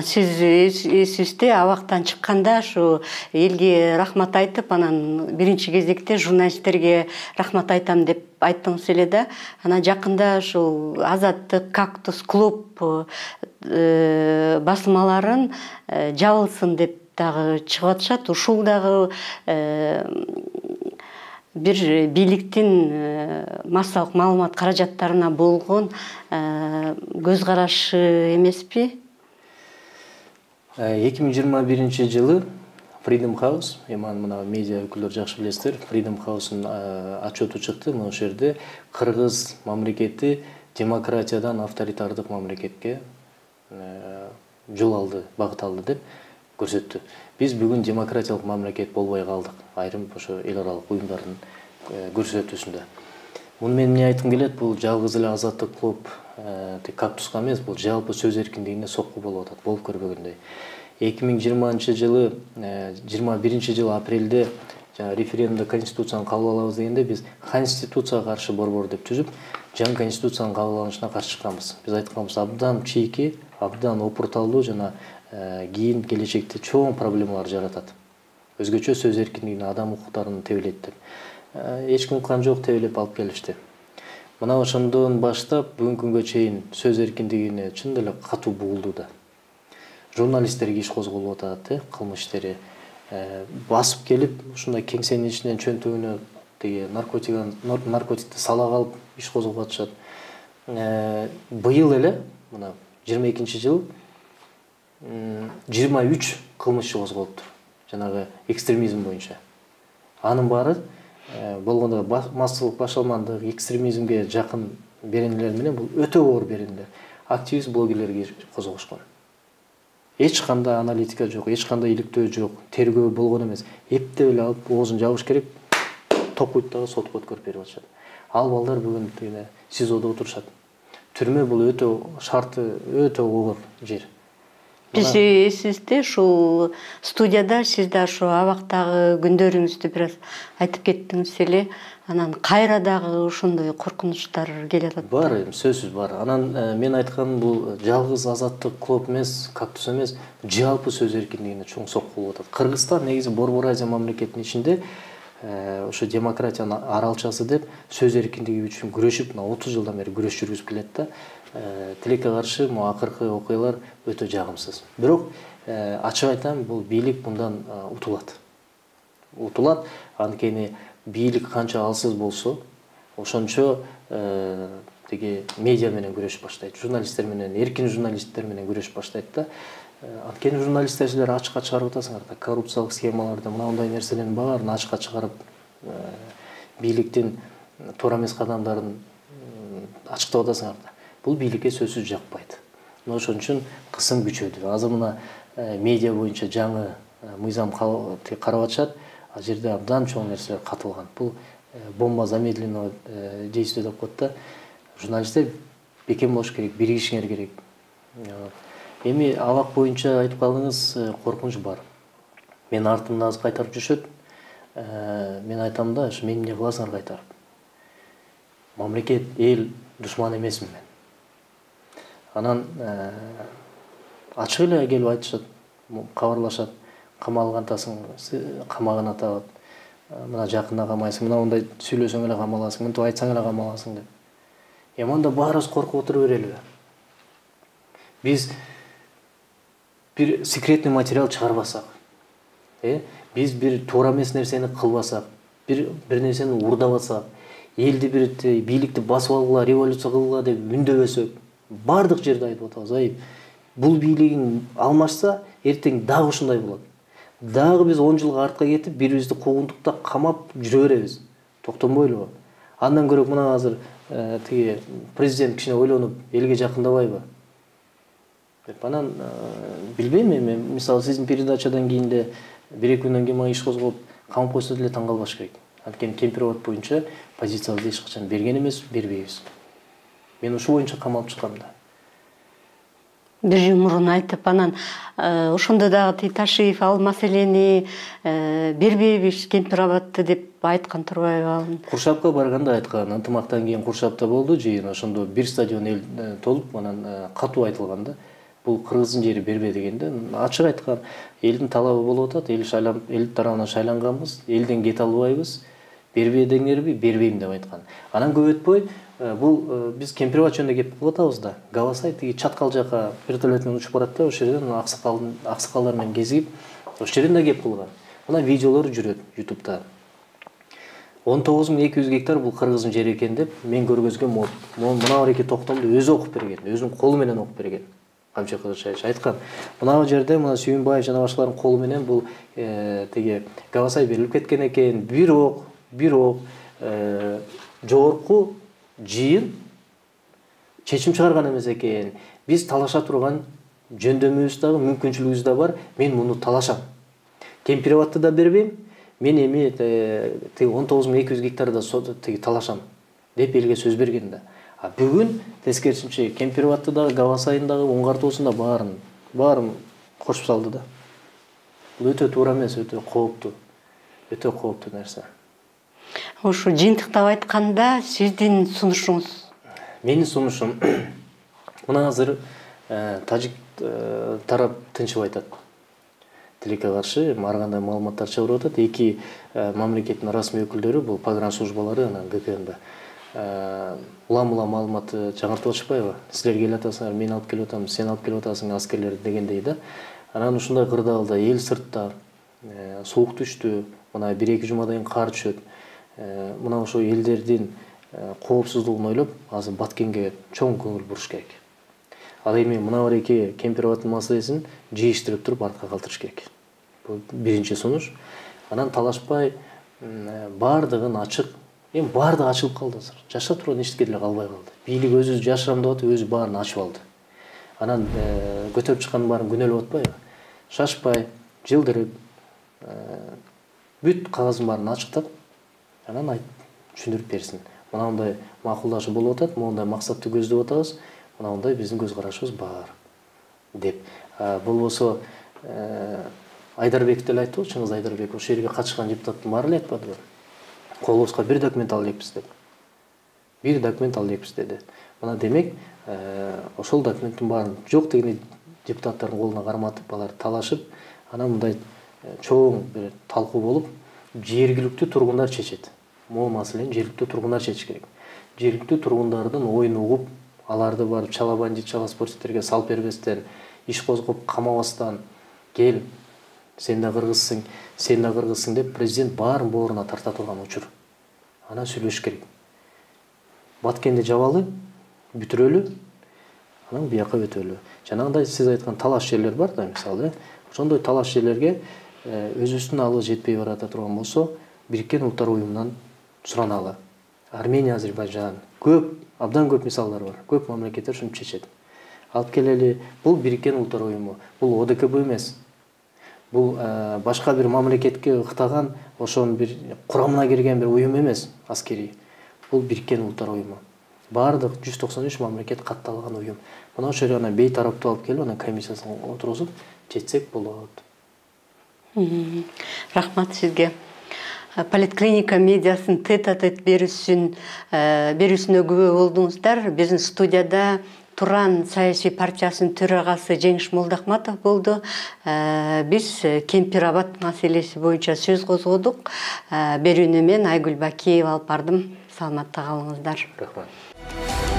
Сиз эсибизде абактан чыкканда ушу элге рахмат айтып, анан биринчи кезекте журналисттерге рахмат айтам деп айттыңыз эле да. Анан жакында ушул Азаттык, Кактус клуб басмаларын жабылсын деп дагы чыгып атышат. Ушул дагы бир бийликтин массалык маалымат каражаттарына болгон көз карашы эмеспи? 2021 жылы Freedom House, мына медиа өкүлдөр жакшы билесиздер, Freedom House'ун отчету чыкты. Мына ошол жерде Кыргыз мамлекети демократиядан авторитардык мамлекетке жол алды, багыт алды деп көрсөттү. Биз бүгүн демократиялык мамлекет болбой калдык, айрым ошо эл аралык уюмдардын көрсөтүүсүндө. Муну мен эмне айткым келет, бул жалгыз эле Азаттык клуб Кактуска эмес, бул жалпы сөз эркиндигине сокку болуп атат, болуп көрбөгөндөй. 2020 жылы 21 апрелде референдумда конституцияны кабыл алабыз дегенде биз конституцияга каршы борбор деп түзүп, жаңы конституциянын кабыл алынышына каршы чыкканбыз. Биз айтканбыз, абдан чийки, абдан опурталдуу жана кийин келечекте чоң проблемалар жаратат. Өзгөчө сөз эркиндигине, адам укуктарына тебелет деп. Эч ким уккан жок, тебелеп алып келишти. Мына ошондон баштап бүгүнкү күнгө чейин сөз эркиндигине чын эле катуу бугулдууда. Журналисттерге иш козголуп атат, кылмыш иштери басып келип, ушундай кеңсенин ичинен чөнтөгүнө тиги наркотикти сала калып иш козгоп атышат. Быйыл эле, мына 22 жыл 23 кылмышчы козголуптур. Жанагы экстремизм боюнча. Анын баары болгондо массалык башалмандык, экстремизмге жакын беренелер менен бул өтө оор беренелер. Активист блогерлерге козгошкон. Эч кандай аналитика жок, эч кандай иликтөө жок, тергөө болгон эмес. Эптеп эле алып оозун жабыш керек, токуйт дагы сотко өткөрүп берип атышат. Ал балдар бүгүн СИЗОдо отурушат. Түрмө бул өтө шарты өтө оор жер. Биз сизде ушул студияда сиз да ошо абактагы күндөрүңүздү бир аз айтып кеттиңиз эле. Анан кайра дагы ошондой коркунучтар келе атат. Бар, сөзсүз бар. Анан мен айтканым бул жалгыз Азаттык клуб эмес, Кактус эмес, жалпы сөз эркиндигине чоң сокку болуп атат. Кыргызстан негизи Борбор Азия мамлекетинин ичинде ошо демократиянын аралчасы деп сөз эркиндиги үчүн күрөшүп, 30 жылдан бери күрөш жүргүзүп келет да. Тилекке каршы акыркы окуялар өтө жагымсыз. Бирок ачык айтам, бул бийлик мындан утулат. Анткени бийлик канча алсыз болсо, ошончо тиги медиа менен күрөшүп баштайт. Журналисттер менен, эркин журналисттер менен күрөшүп баштайт да. Анткени журналисттер силер ачыкка чыгарып атасыңар да, коррупциялык схемаларды, мындай нерселердин баарын ачыкка чыгарып, бийликтин туура эмес кадамдарын ачыктап атасыңар да. Бул бийликке сөзсүз жакпайт. Ошон үчүн кысым күчөдү. Азыр мына медиа боюнча жаңы мыйзам карап атышат. Ал жерде абдан чоң нерселер катылган. Бул бомба замедленного действия деп коет да. Журналисттер бекем болуш керек, биригишиңер керек. Эми абак боюнча айтып калдыңыз, коркунуч бар. Мен артымдан азыр кайтарып жүрүшөт. Мен айтам да, мен эмне кыласыңар кайтарып. Мамлекет, эл душман эмесмин мен. Анан ачык эле келип айтышат, кабарлашат, камалгантасың, камагын атабат. Мына жакында камайсың, мына ондай сүйлөсөң эле камаласың, мынтип айтсаң эле камаласың деп. Анда баарыбыз коркуп отура берелиби? Биз бир секретный материал чыгарбасак, биз бир туура эмес нерсени кылбасак, бир нерсени урдабасак, элди бир бийликти басып алгыла, революция кылгыла деп үндөбөсөк, бардык жерде айтып атабыз. Бул бийлигин алмашса, эртең дагы ушундай болот. Дагы биз 10 жылга артка кетип, бирибизди куугунтукта камап жүрө беребиз. Токтонбойлубу? Андан көрөк мына азыр тиги президент кичине ойлонуп, элге жакындабайбы? Деп анан билбейм, мен мисалы сиздин передачадан кийин де 1-2 күндөн кийин мага иш козголуп, камап койсо деле таң калбаш керек. Анткени Кемпирабад боюнча позициябызды эч качан берген эмес, бербейбиз. Мен ушу боюнча камалып чыккам да. бир жыл мурун айтып, анан ошондо дагы Титашев ал маселени бербейбиз Кемпирабадты деп айткан турбайбы ал? Куршапка барганда айткан, ынтымактан кийин Куршапта болду жыйын, ошондо бир стадион эл толуп, анан катуу айтылган да. Бул кыргыздын жери бербе дегенде ачык айткан, элдин талабы болуп атат, эл тарабынан шайланганбыз, элден кете албайбыз, бербе деңерби, бербейм деп айткан. Анан көп өтпөй бул биз Кемпирабад жөнүндө кеп кылып атабыз да. Гавасай тиги чаткал жака вертолет менен учуп барат да, ошол жерден аксакалдар менен кезип, ошол жерден да кеп кылган. Мына видеолор жүрөт YouTube'да. 19.200 гектар бул кыргыздын жери экен деп мен көргөзгөн мод. Мына бар эки токтомду өзү окуп берген, өзүнүн колу менен окуп берген. Камчы Кылычбаев айткан. Мына жерде мына Сүйүнбаев жана башкалардын колу менен бул тиги Гавасай берилип кеткен экен. Бирок жогорку жыйын чечим чыгарган эмес экен. Биз талаша турган жөндөмүбүз дагы, мүмкүнчүлүгүбүз да бар. Мен муну талашам. Кемпирабадты да бербейм. Мен эми тиги 19.200 гектарда тиги талашам деп элге сөз берген да. А бүгүн тескерисинче Кемпирабадты дагы, Гавасайын дагы, Оңгартуусун да баарын кошуп салды да. Бул өтө туура эмес, өтө кооптуу нерсе. Ошо жыйынтыктап айтканда сиздин сунушуңуз? Менин сунушум мына азыр тажик тарап тынчып айтат. Тилекке каршы ар кандай маалыматтар чыгарып атат. Эки мамлекеттин расмий өкүлдөрү, бул погран службалары, анан ГКНБ улам-улам маалыматты жаңыртып атышпайбы? Силер келип атасыңар, мен алып келип атам, сен алып келип атасың аскерлерди дегендей да. Анан ушундай кырдаалда эл сыртта суук түштү, мына 1-2 жумадан кийин кар түшөт. Мына ошо элдердин коопсуздугун ойлоп, азыр Баткенге чоң көңүл буруш керек. Ал эми мына бар эки Кемпирабадтын маселесин жыйыштырып туруп артка калтырыш керек. Бул биринчи сунуш. Анан талашпай бардыгын ачык. Эми бардыгы ачылып калды азыр. Жашап турган эчтеке деле калбай калды. Бийлик өзү жашырам деп атып, өзү баарын ачып алды. Анан көтөрүп чыккандын баарын күнөөлөп атпайбы? Шашпай, жылдырып, бүт кагаздын баарын ачыктап, анан түшүндүрүп берсин. Мынандай макулдашуу болуп атат, мондай максатты көздөп атабыз, мынандай биздин көз карашыбыз бар деп. Болбосо Айдарбек деле айтты, Чыңгыз Айдарбек, ошол жерге катышкан депутаттын баары эле айтпадыбы? Колубузга бир документ алып элекпиз деп. Бир документ алып элекпиз деди. Мына демек, ошол документтин баарын жок деген депутаттардын колуна карматып, алар талашып, анан мындай чоң бир талкуу болуп, жергиликтүү тургундар чечет. Могу маселени жергиликтүү тургундар чечиш керек. Жергиликтүү тургундардын оюн угуп, аларды барып чала бандит, чала спортсиздерге салып бербестен, иш козгоп камабастан, кел, сен да кыргызсың деп президент баарын бооруна тарта турган учур. Анан сүйлөшүш керек. Баткенди жабалы, бүтүрөлү, анан бияка өтөлү. Жанагындай сиз айткан талаш жерлер бар да, мисалы, ошондой талаш жерлерге өзүбүздүн алыбы жетпей барата турган болсо, Бириккен Улуттар Уюмунан сураналы. Армения, Азербайжан, абдан көп мисалдар бар. Көп мамлекеттер ушуну чечет. Алып келели, бул Бириккен Улуттар Уюму, бул ОДКБ эмес. Бул башка бир мамлекетке ыктаган, ошонун бир курамына кирген бир уюм эмес, аскерий. Бул Бириккен Улуттар Уюму. Бардык 193 мамлекет катталган уюм. Мына ошол жерге бейтараптуу алып келип, анан комиссиясын отургузуп чечсек болот. Рахмат сизге. Политклиника медиасын тет-а-тет берүүсүнө күбө болдуңуздар. Биздин студияда Туран саясий партиясынын төрагасы Жеңиш Молдахматов болду. Биз Кемпирабад маселеси боюнча сөз козгодук. Берүүнү мен Айгүл Бакиева алып бардым. Саламатта калыңыздар. Рахмат.